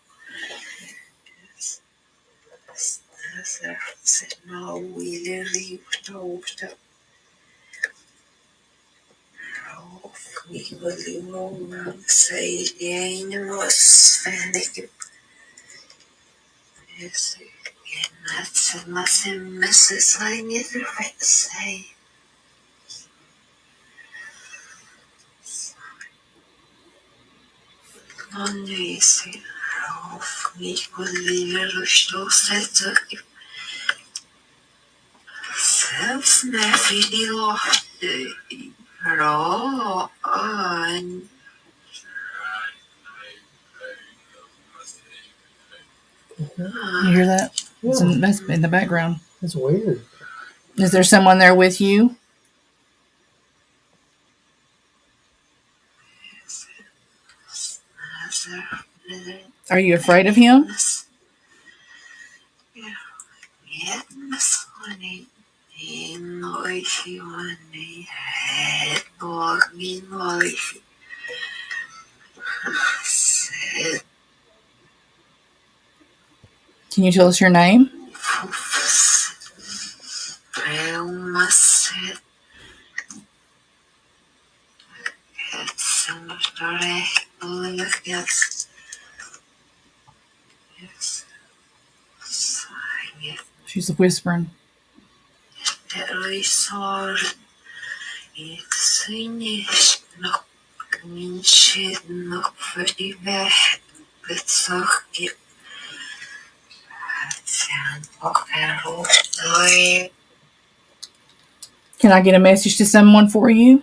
S4: You hear that?
S8: yeah.
S4: That's in the background.
S8: That's weird.
S4: Is there someone there with you? Are you afraid of him? Can you tell us your name? She's whispering. Can I get a message to someone for you?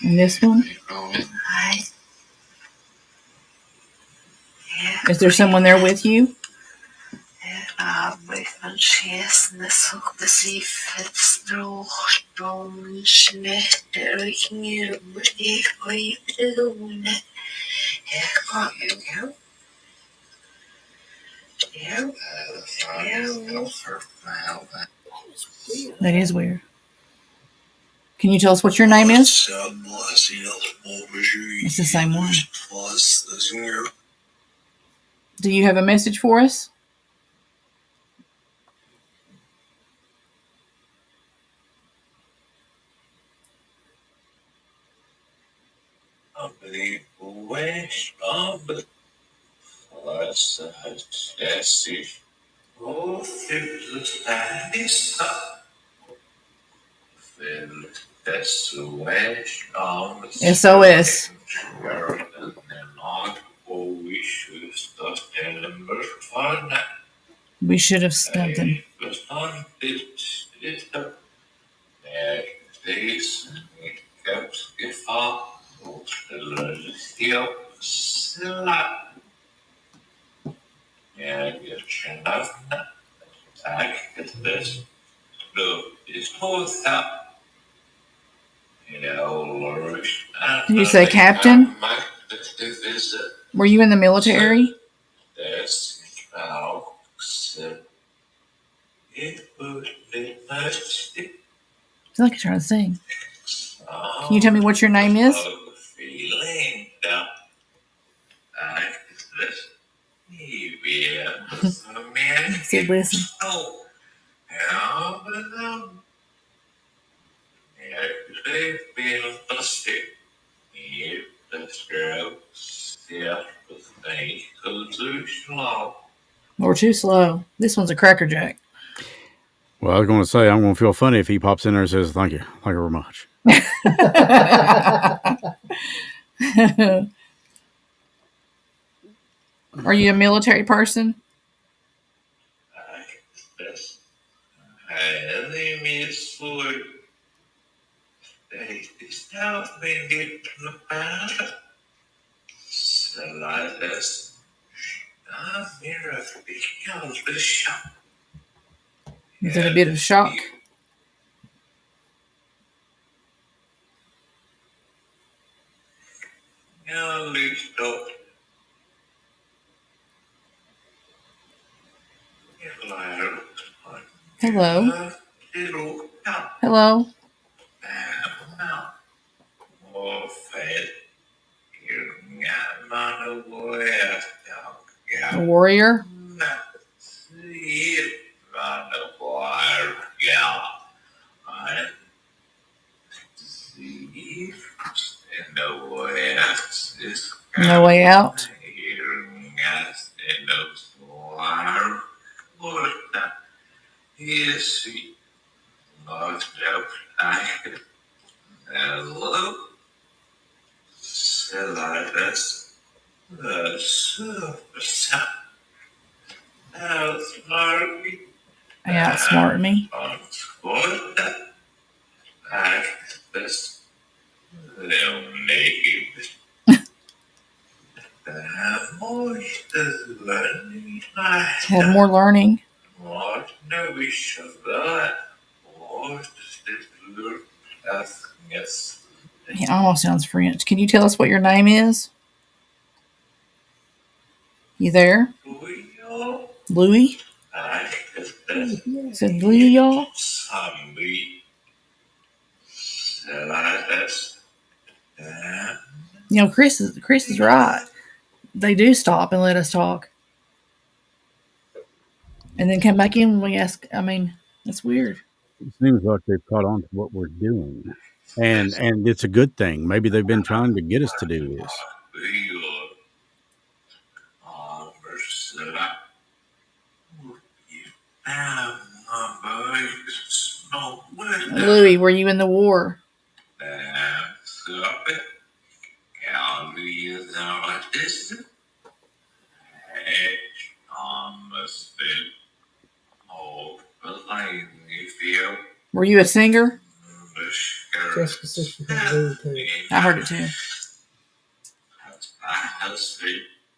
S4: And this one? Is there someone there with you? That is weird. Can you tell us what your name is? It's the same one. Do you have a message for us? SOS. We should have stumped him. Did you say captain? Were you in the military? I feel like you're trying to sing. Can you tell me what your name is? He said, listen. Or too slow. This one's a Cracker Jack.
S1: Well, I was going to say, I'm going to feel funny if he pops in there and says, thank you very much.
S4: Are you a military person? Is it a bit of shock? Hello. Hello. A warrior? No way out? They outsmart me. Had more learning. He almost sounds French. Can you tell us what your name is? You there? Louis? Said Louis, y'all? You know, Chris is right. They do stop and let us talk. and then come back in when we ask. I mean, that's weird.
S1: It seems like they've caught on to what we're doing, and it's a good thing. Maybe they've been trying to get us to do this.
S4: Louis, were you in the war? Were you a singer?
S8: Jessica said she had Louis too.
S4: I heard it too.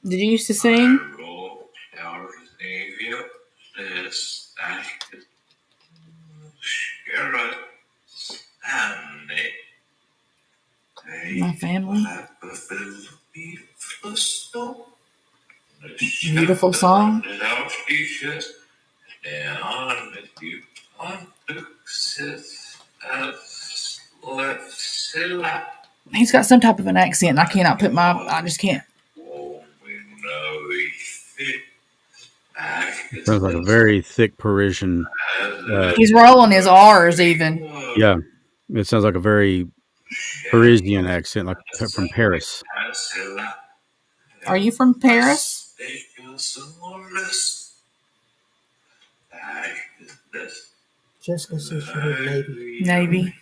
S4: Did you used to sing? My family. Beautiful song. He's got some type of an accent. I cannot put my. I just can't.
S1: Sounds like a very thick Parisian.
S4: He's rolling his R's even.
S1: Yeah, it sounds like a very Parisian accent, like from Paris.
S4: Are you from Paris?
S8: Jessica said she had Navy.
S4: Navy.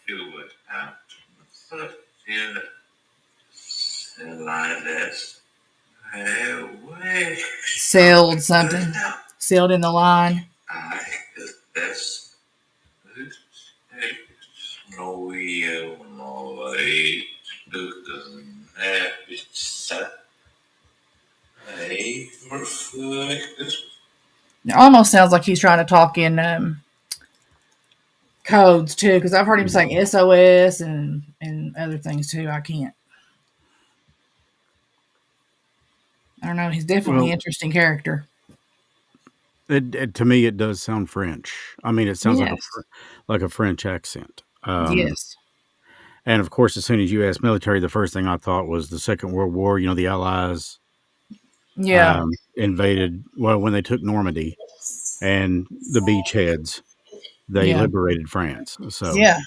S4: Sailed something. Sailed in the line. It almost sounds like he's trying to talk in codes too, because I've heard him saying SOS and other things too. I can't. I don't know. He's definitely an interesting character.
S1: To me, it does sound French. I mean, it sounds like a French accent.
S4: Yes.
S1: And of course, as soon as you asked military, the first thing I thought was the Second World War. You know, the Allies invaded. Well, when they took Normandy and the beachheads, they liberated France. So
S4: yeah.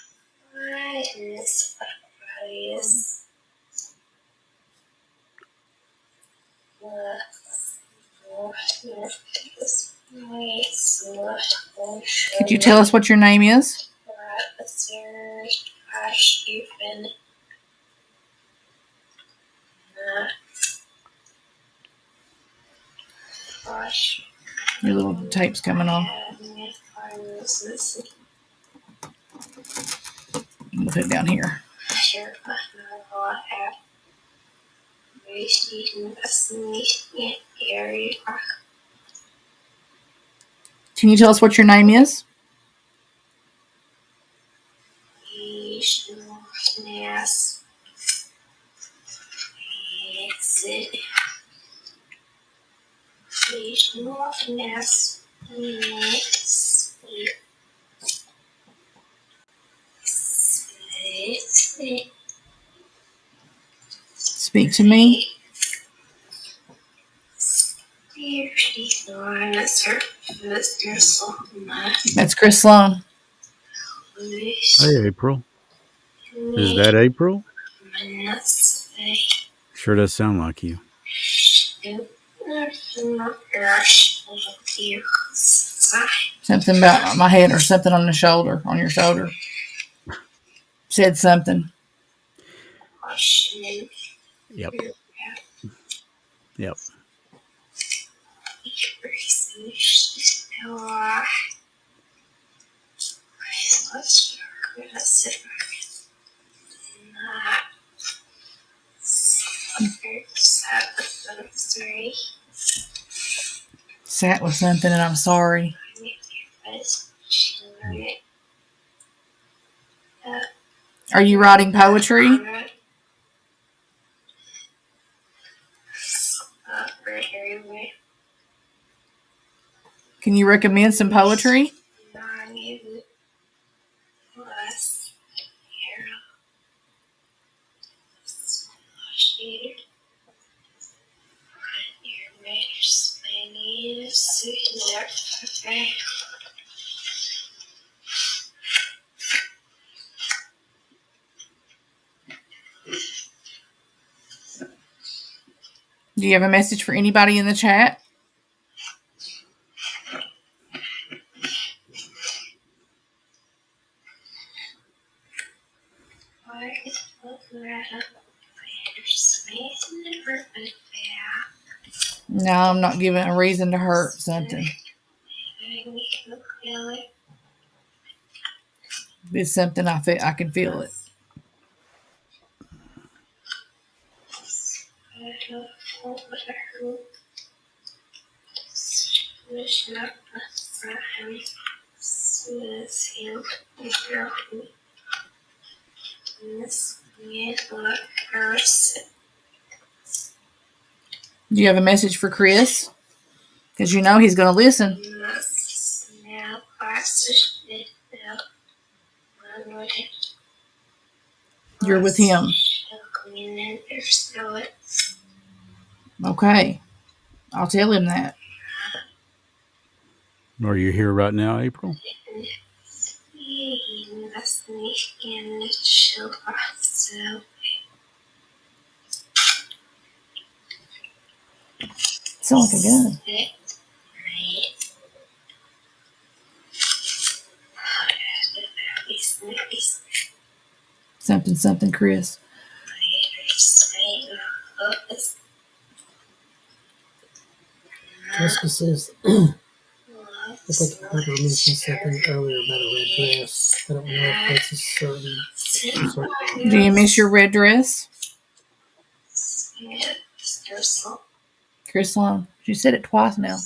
S4: Could you tell us what your name is? Your little tape's coming on. We'll put it down here. Can you tell us what your name is? Speak to me. That's Chris Sloan.
S1: Hey, April. Is that April? Sure does sound like you.
S4: Something about my head or something on the shoulder, on your shoulder. Said something.
S1: Yep. Yep.
S4: Sat with something and I'm sorry. Are you writing poetry? Can you recommend some poetry? Do you have a message for anybody in the chat? No, I'm not giving a reason to hurt something. It's something I feel. I can feel it. Do you have a message for Chris? Because you know he's going to listen. You're with him. Okay. I'll tell him that.
S1: Are you here right now, April?
S4: Sounds like a gun. Something, Chris.
S8: Jessica says, I think I heard her mention something earlier about a red dress. I don't know if that's a certain.
S4: Do you miss your red dress? Chris Sloan. You said it twice now.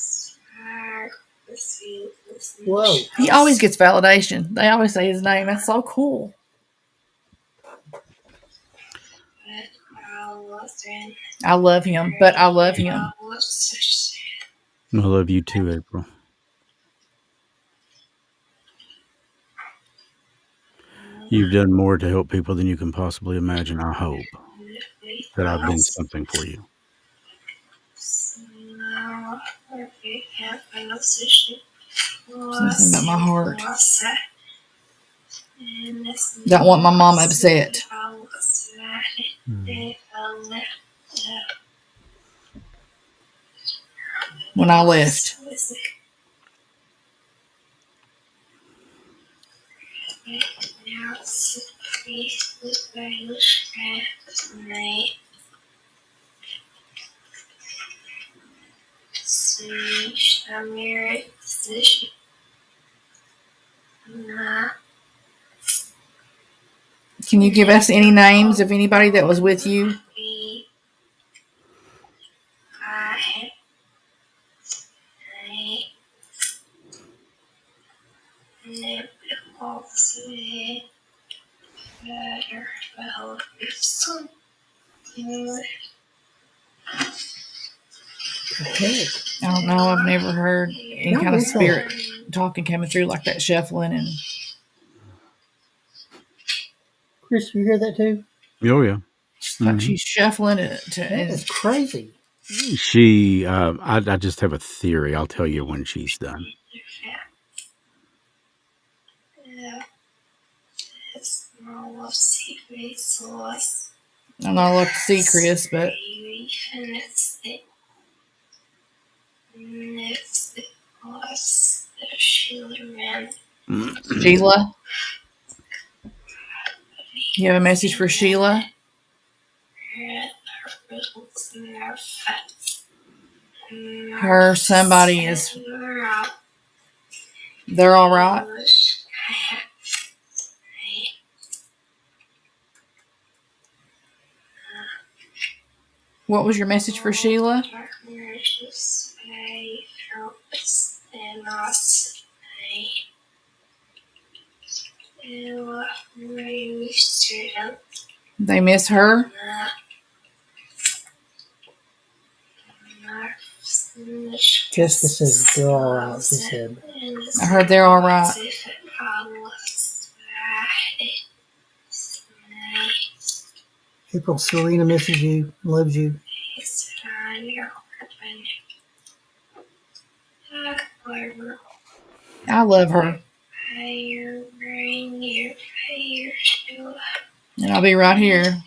S8: Whoa.
S4: He always gets validation. They always say his name. That's so cool. I love him, but I love him.
S1: I love you too, April. You've done more to help people than you can possibly imagine. I hope that I've been something for you.
S4: Something about my heart. Don't want my mom upset. When I left. Can you give us any names of anybody that was with you? I don't know. I've never heard any kind of spirit talking coming through like that, shuffling and.
S8: Chris, you hear that too?
S1: Oh yeah.
S4: Like she's shuffling it.
S8: That is crazy.
S1: I just have a theory. I'll tell you when she's done.
S4: I'm not allowed to see Chris, but. Sheila? You have a message for Sheila? Her, somebody is. They're all right? What was your message for Sheila? They miss her?
S8: Jessica says they're all right, she said.
S4: I heard they're all right.
S8: April, Serena misses you, loves you.
S4: I love her. And I'll be right here.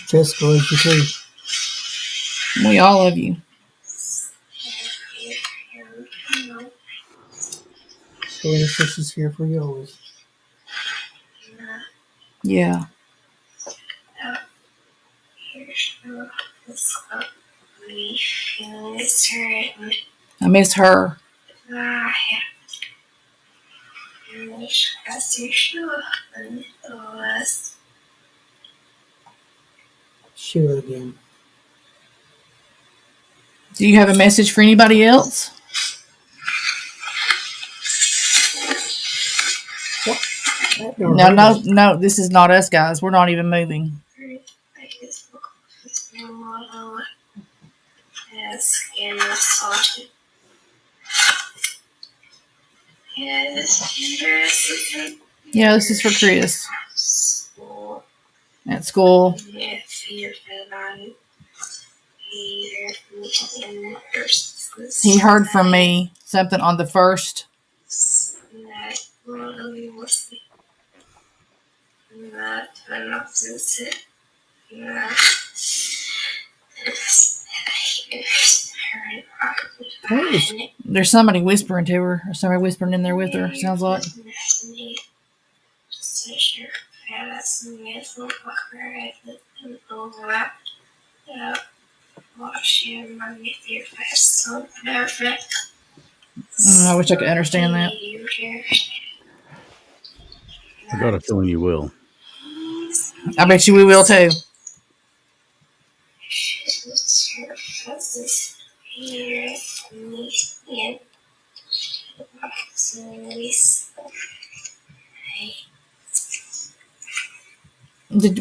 S8: Jessica loves you too.
S4: We all love you.
S8: Selena says she's here for you always.
S4: Yeah. I miss her.
S8: Sheila again.
S4: Do you have a message for anybody else? No, this is not us, guys. We're not even moving. Yeah, this is for Chris. At school. He heard from me something on the 1st. There's somebody whispering to her, or somebody whispering in there with her, sounds like. I wish I could understand that.
S1: I got a feeling you will.
S4: I bet you we will too.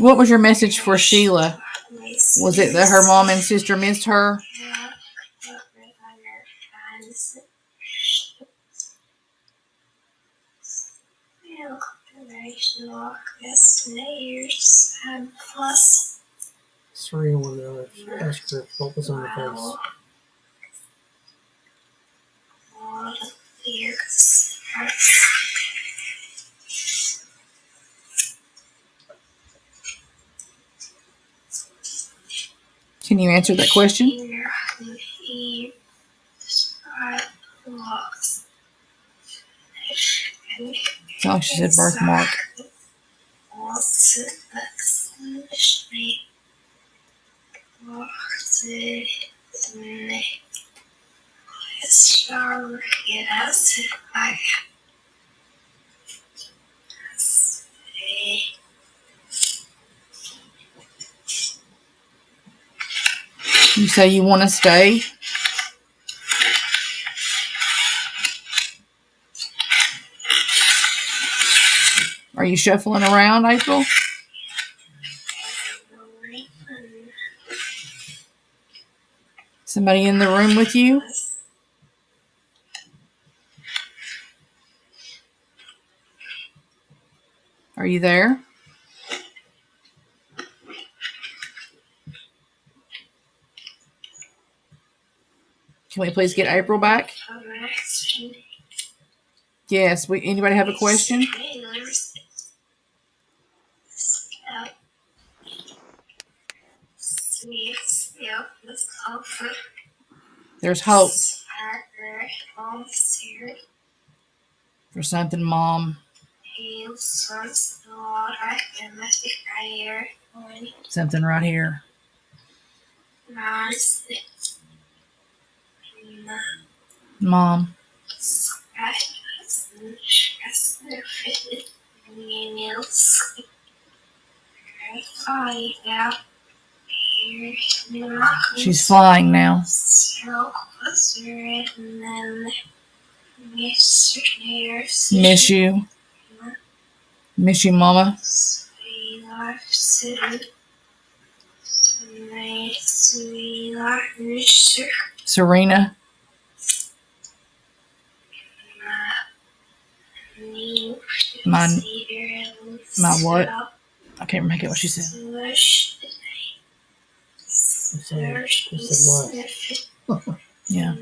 S4: What was your message for Sheila? Was it that her mom and sister missed her?
S8: Serena wanted to ask her what was on the face.
S4: Can you answer that question? Sounds like she said birthmark. You say you want to stay? Are you shuffling around, April? Somebody in the room with you? Are you there? Can we please get April back? Yes. Anybody have a question? There's hope for something, Mom. Something right here. Mom. She's flying now. Miss you. Miss you, Mama.
S5: My sweetheart, Mr.
S4: Serena. My what? I can't make it what she said. Yeah.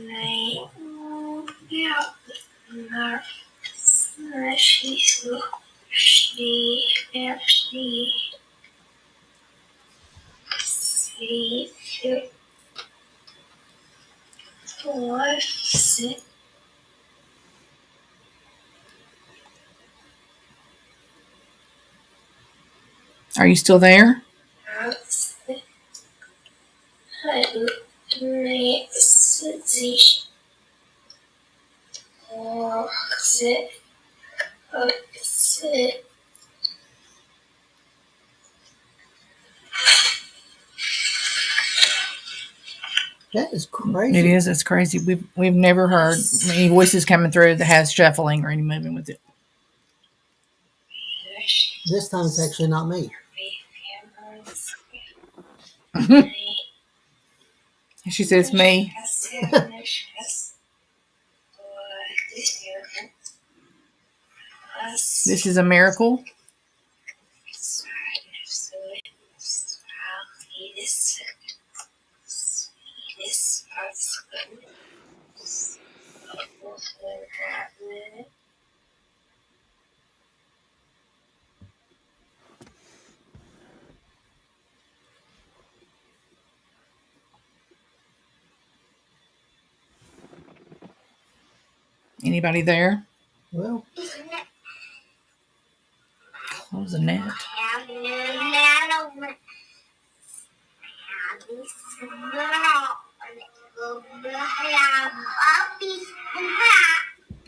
S4: Are you still there?
S8: That is crazy.
S4: It is. It's crazy. We've never heard any voices coming through that has shuffling or any movement with it.
S8: This time it's actually not me.
S4: She said it's me. This is a miracle. Anybody there?
S8: Well,
S4: close the net.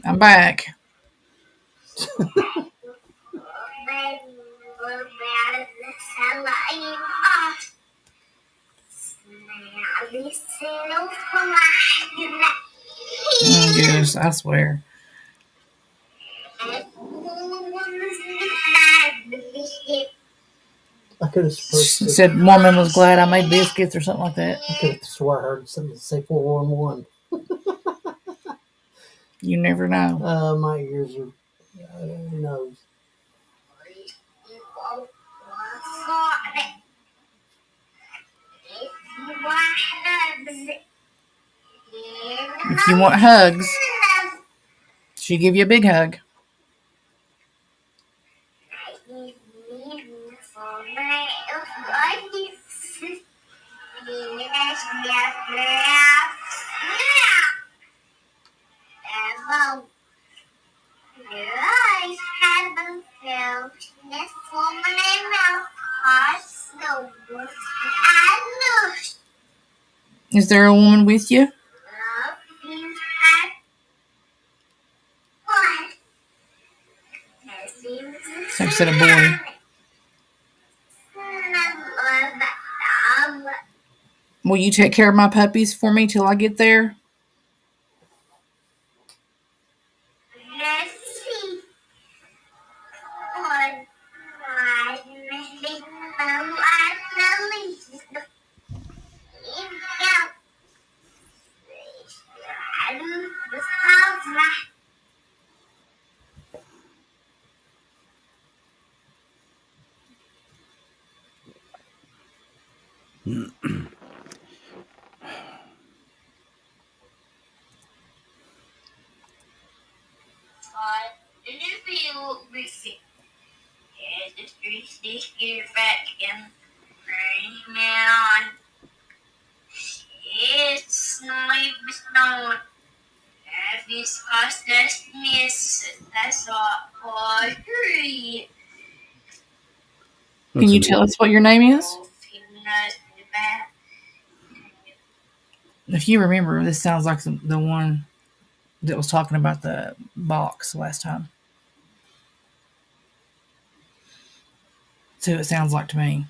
S4: I'm back. Oh, goodness, I swear.
S8: I could have
S4: She said Mormon was glad I made biscuits or something like that.
S8: I could have swore I heard something say 411.
S4: You never know.
S8: My ears are, who knows.
S4: If you want hugs, she'll give you a big hug. Is there a woman with you? So I said a boy. Will you take care of my puppies for me till I get there? Can you tell us what your name is? If you remember, this sounds like the one that was talking about the box last time. So it sounds like to me.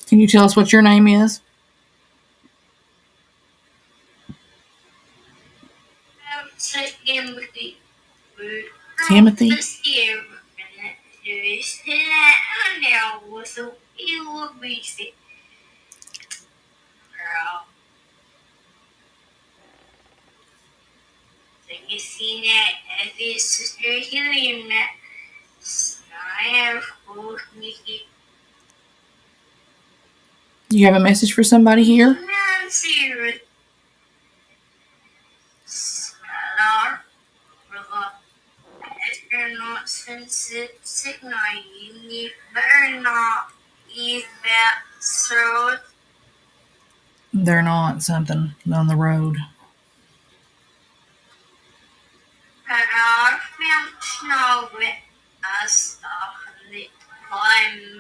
S4: Can you tell us what your name is? Timothy? Do you have a message for somebody here? They're not something on the road.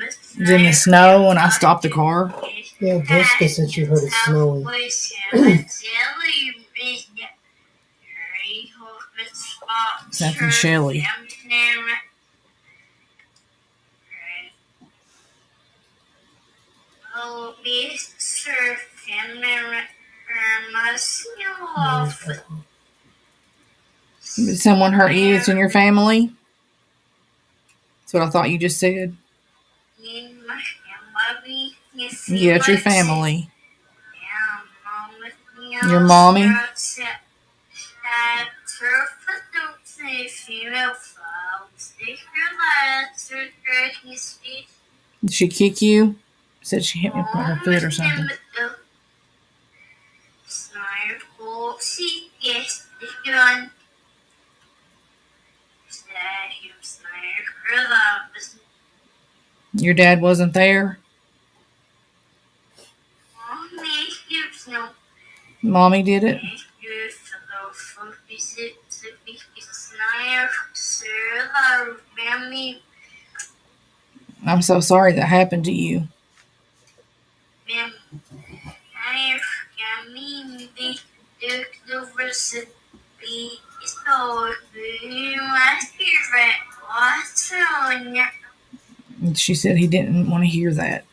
S4: It's in the snow and I stopped the car.
S8: Yeah, Jessica said she heard it snowing.
S4: Something Shelly. Did someone hurt you that's in your family? That's what I thought you just said. Yeah, it's your family. Your mommy? Did she kick you? Said she hit me with her foot or something. Your dad wasn't there? Mommy did it? I'm so sorry that happened to you. And she said he didn't want to hear that.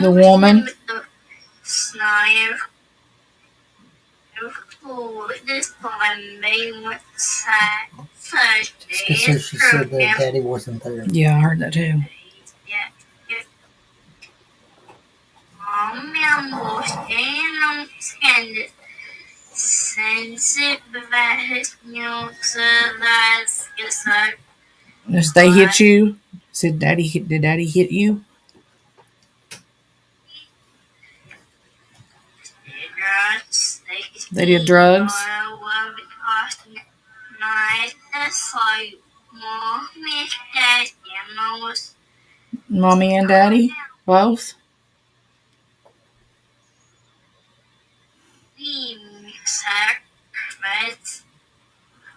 S4: The woman?
S8: Jessica said she said that Daddy wasn't there.
S4: Yeah, I heard that too. Did they hit you? Did Daddy hit you? They did drugs? Mommy and Daddy? Both?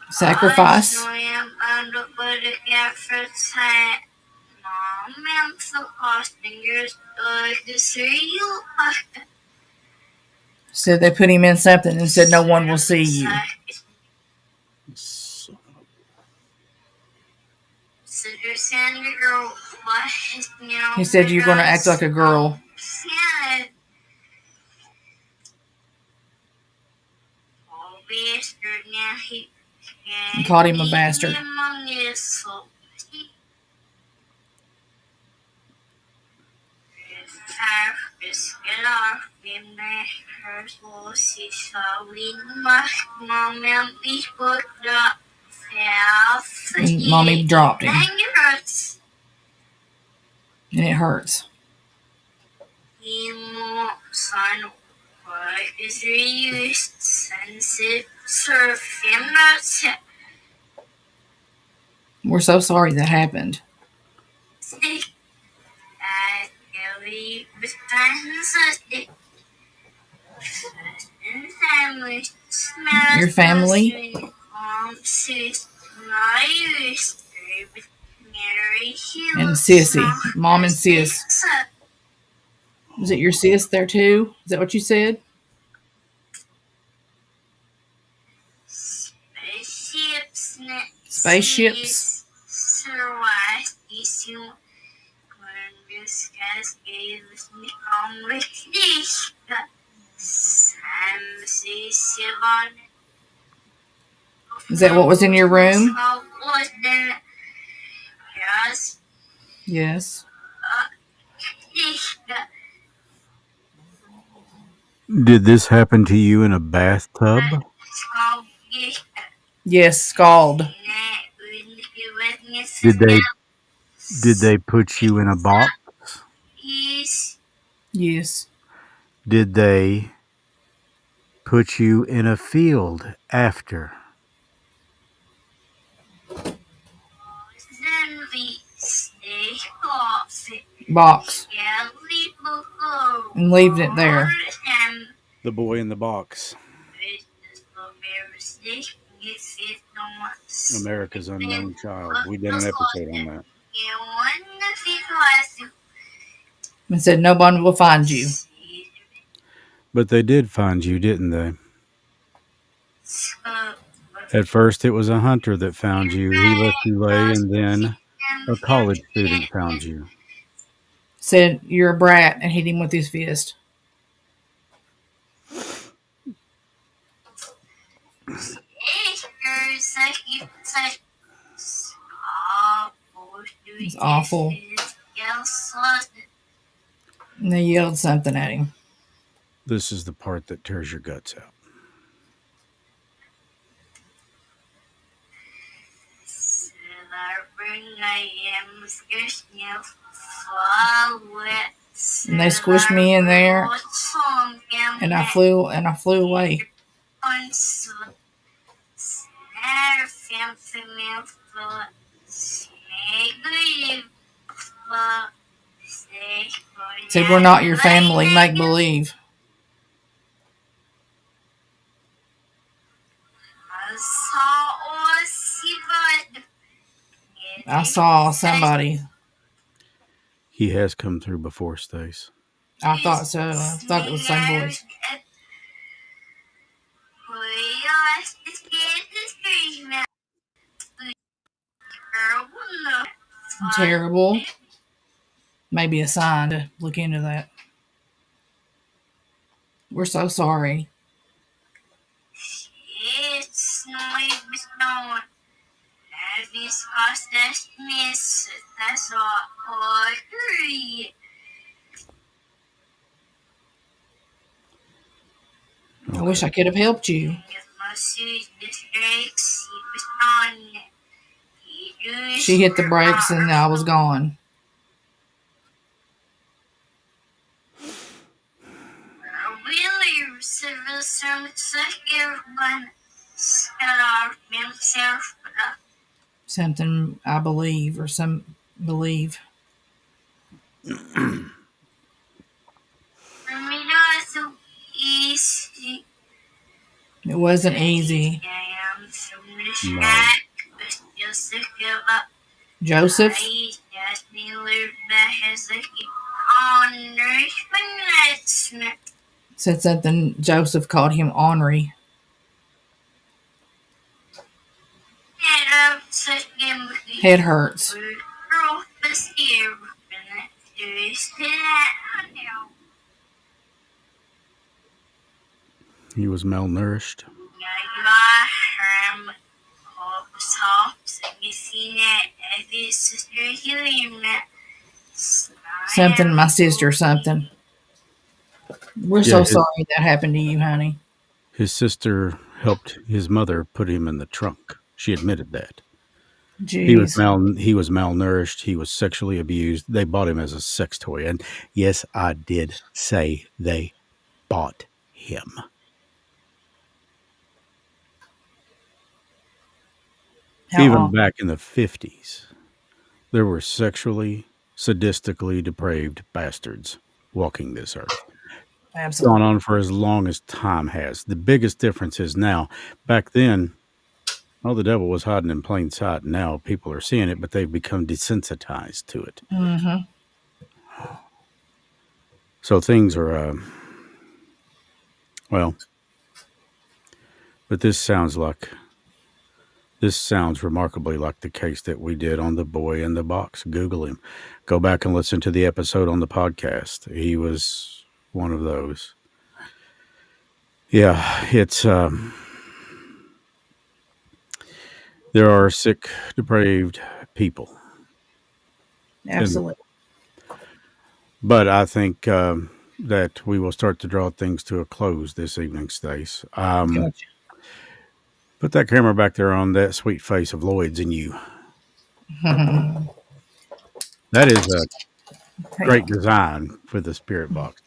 S4: Sacrifice? So they put him in something and said no one will see you. He said you're going to act like a girl. He called him a bastard. And Mommy dropped him. And it hurts. We're so sorry that happened.
S3: family.
S4: Your family? And Sissy. Mom and sis. Is it your sis there too? Is that what you said? Spaceships? Is that what was in your room? Yes.
S1: Did this happen to you in a bathtub?
S4: Yes, scald.
S1: Did they put you in a box?
S4: Yes.
S1: Did they put you in a field after?
S4: Box. And leaving it there.
S1: The boy in the box. America's Unknown Child. We did an episode on that.
S4: And said no one will find you.
S1: But they did find you, didn't they? At first, it was a hunter that found you. He left you lay, and then a college student found you.
S4: Said you're a brat and hit him with his fist. It's awful. And they yelled something at him.
S1: This is the part that tears your guts out.
S4: And they squished me in there, and I flew away. Said we're not your family, make believe. I saw somebody.
S1: He has come through before, Stace.
S4: I thought so. I thought it was the same voice. Terrible. Maybe a sign to look into that. We're so sorry. I wish I could have helped you. She hit the brakes and I was gone. Something I believe, or some believe. It wasn't easy.
S1: No.
S4: Joseph? Said something. Joseph called him ornery. Head hurts.
S1: He was malnourished.
S4: Something, my sister, something. We're so sorry that happened to you, honey.
S1: His sister helped his mother put him in the trunk. She admitted that.
S4: Jeez.
S1: He was malnourished. He was sexually abused. They bought him as a sex toy. And yes, I did say they bought him. Even back in the 50s, there were sexually, sadistically depraved bastards walking this earth. gone
S4: Absolutely.
S1: on for as long as time has. The biggest difference is now. Back then, well, the devil was hiding in plain sight. Now people are seeing it, but they've become desensitized to it.
S4: Mm-hmm.
S1: So things are, well, but this sounds remarkably like the case that we did on the boy in the box. Google him. Go back and listen to the episode on the podcast. He was one of those. Yeah, it's there are sick, depraved people, and
S4: Absolutely.
S1: but I think that we will start to draw things to a close this evening, Stace.
S4: Gotcha.
S1: Put that camera back there on that sweet face of Lloyd's and you. That is a
S4: Hang
S1: great
S4: on.
S1: design for the spirit box.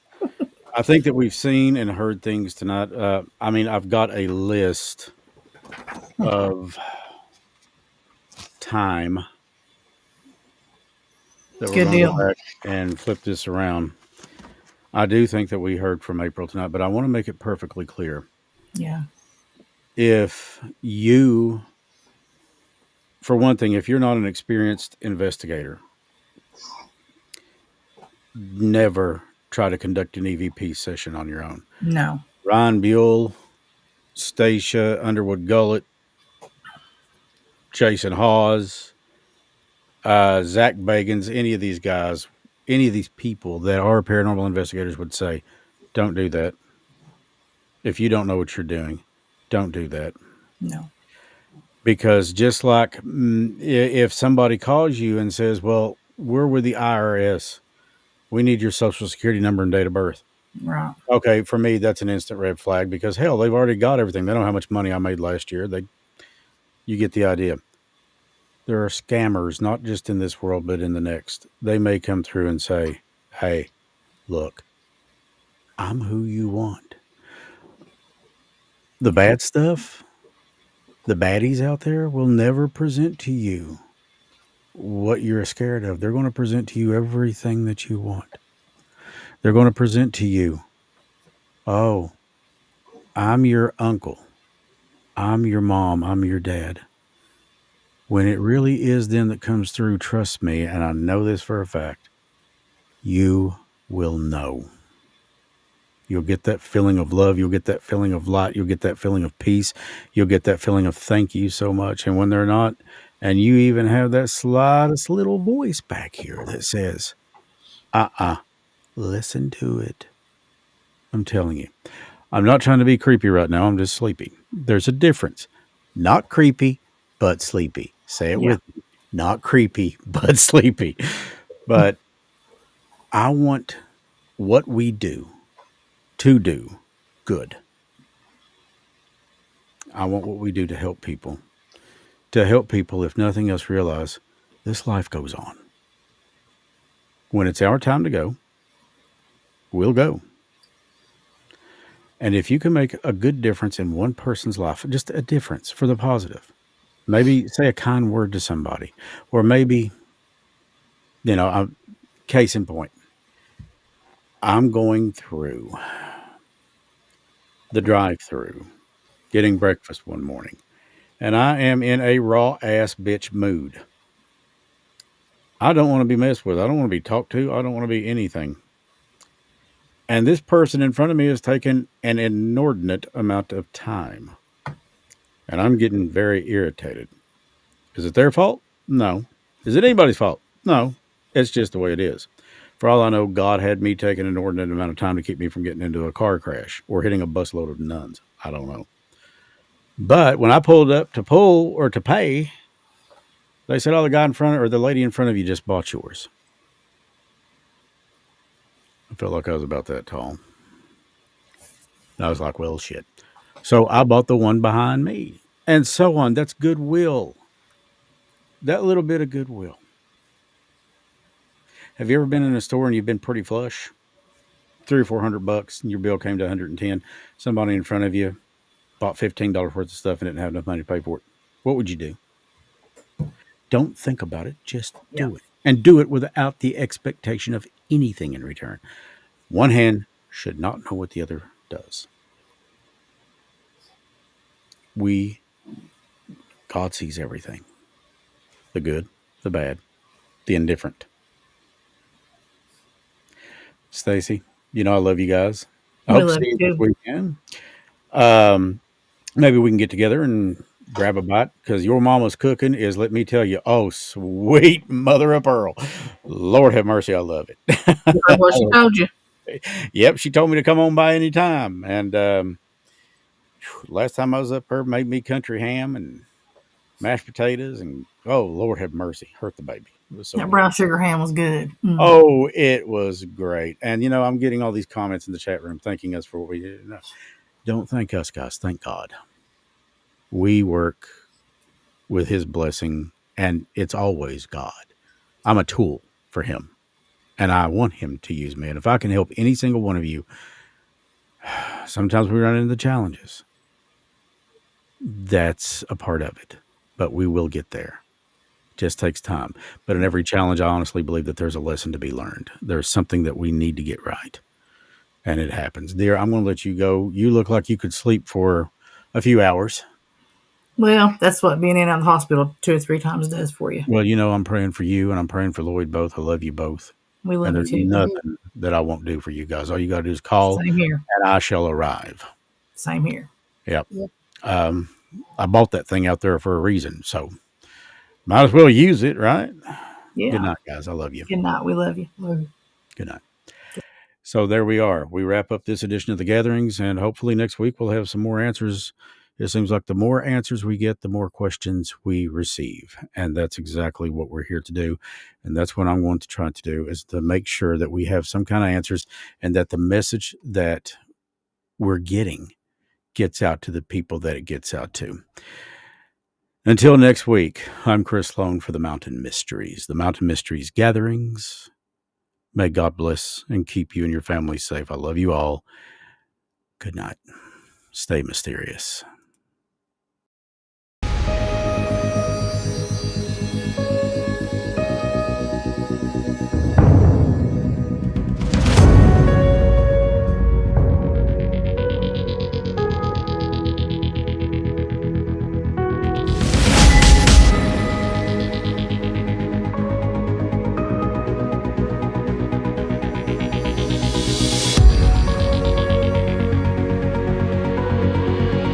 S1: I think that we've seen and heard things tonight. I mean, I've got a list of time that we're
S4: Good
S1: going to go
S4: deal.
S1: back and flip this around. I do think that we heard from April tonight, but I want to make it perfectly clear.
S4: Yeah.
S1: If you, for one thing, if you're not an experienced investigator, never try to conduct an EVP session on your own.
S4: No.
S1: Ryan Buell, Stacia Underwood Gullett, Jason Hawes, Zach Bagans, any of these guys, any of these people that are paranormal investigators would say, don't do that. If you don't know what you're doing, don't do that.
S4: No.
S1: Because just like if somebody calls you and says, well, we're with the IRS, we need your social security number and date of birth.
S4: Right.
S1: Okay, for me, that's an instant red flag because hell, they've already got everything. They know how much money I made last year. You get the idea. There are scammers, not just in this world, but in the next. They may come through and say, hey, look, I'm who you want. The bad stuff, the baddies out there will never present to you what you're scared of. They're going to present to you everything that you want. They're going to present to you, oh, I'm your uncle. I'm your mom. I'm your dad. When it really is them that comes through, trust me, and I know this for a fact, you will know. You'll get that feeling of love. You'll get that feeling of light. You'll get that feeling of peace. You'll get that feeling of thank you so much. And when they're not, and you even have that slightest little voice back here that says, listen to it. I'm telling you. I'm not trying to be creepy right now. I'm just sleepy. There's a difference. Not creepy, but sleepy. Say it
S4: Yeah.
S1: with me. Not creepy, but sleepy. But I want what we do to do good. I want what we do to help people. To help people, if nothing else, realize this life goes on. When it's our time to go, we'll go. And if you can make a good difference in one person's life, just a difference for the positive, maybe say a kind word to somebody, or maybe, case in point, I'm going through the drive through getting breakfast one morning, and I am in a raw ass bitch mood. I don't want to be messed with. I don't want to be talked to. I don't want to be anything. And this person in front of me has taken an inordinate amount of time. And I'm getting very irritated. Is it their fault? No. Is it anybody's fault? No. It's just the way it is. For all I know, God had me take an inordinate amount of time to keep me from getting into a car crash or hitting a busload of nuns. I don't know. But when I pulled up to pull or to pay, they said, oh, the guy in front or the lady in front of you just bought yours. I felt like I was about that tall. And I was like, well, shit. So I bought the one behind me and so on. That's goodwill. That little bit of goodwill. Have you ever been in a store and you've been pretty flush? $300 or $400 and your bill came to 110. Somebody in front of you bought $15 worth of stuff and didn't have enough money to pay for it. What would you do? Don't think about it. Just
S4: Yeah.
S1: do it. And do it without the expectation of anything in return. One hand should not know what the other does. God sees everything, the good, the bad, the indifferent. Stacy, I love you guys. I
S4: We
S1: hope to
S4: love
S1: see you
S4: you
S1: this
S4: too.
S1: weekend. Um, Maybe we can get together and grab a bite because your mama's cooking is, let me tell you, oh, sweet mother of pearl. Lord have mercy. I love it.
S4: You heard what she told you.
S1: Yep. She told me to come on by anytime. And last time I was up there, made me country ham and mashed potatoes. And oh, Lord have mercy. Hurt the baby. It was so
S4: That
S1: good.
S4: brown sugar ham was good.
S1: Oh, it was great. And, I'm getting all these comments in the chat room thanking us for what we did. No, don't thank us, guys. Thank God. We work with his blessing, and it's always God. I'm a tool for him, and I want him to use me. And if I can help any single one of you, sometimes we run into the challenges. That's a part of it, but we will get there. Just takes time. But in every challenge, I honestly believe that there's a lesson to be learned. There's something that we need to get right, and it happens. Dear, I'm going to let you go. You look like you could sleep for a few hours.
S4: Well, that's what being in and out of the hospital 2 or 3 times does for you.
S1: Well, I'm praying for you, and I'm praying for Lloyd both. I love you both.
S4: We
S1: And
S4: love you
S1: there's
S4: too.
S1: nothing that I won't do for you guys. All you got to do is call,
S4: Same here.
S1: and I shall arrive.
S4: Same here.
S1: Yep. I bought that thing out there for a reason, so might as well use it, right? Good
S4: Yeah.
S1: night, guys. I love you.
S4: Good night. We love you. Love you.
S1: Good night. So there we are. We wrap up this edition of the Gatherings, and hopefully next week we'll have some more answers. It seems like the more answers we get, the more questions we receive. And that's exactly what we're here to do. And that's what I'm going to try to do, is to make sure that we have some kind of answers and that the message that we're getting gets out to the people that it gets out to. Until next week, I'm Chris Sloan for the Mountain Mysteries. The Mountain Mysteries Gatherings. May God bless and keep you and your family safe. I love you all. Good night. Stay mysterious.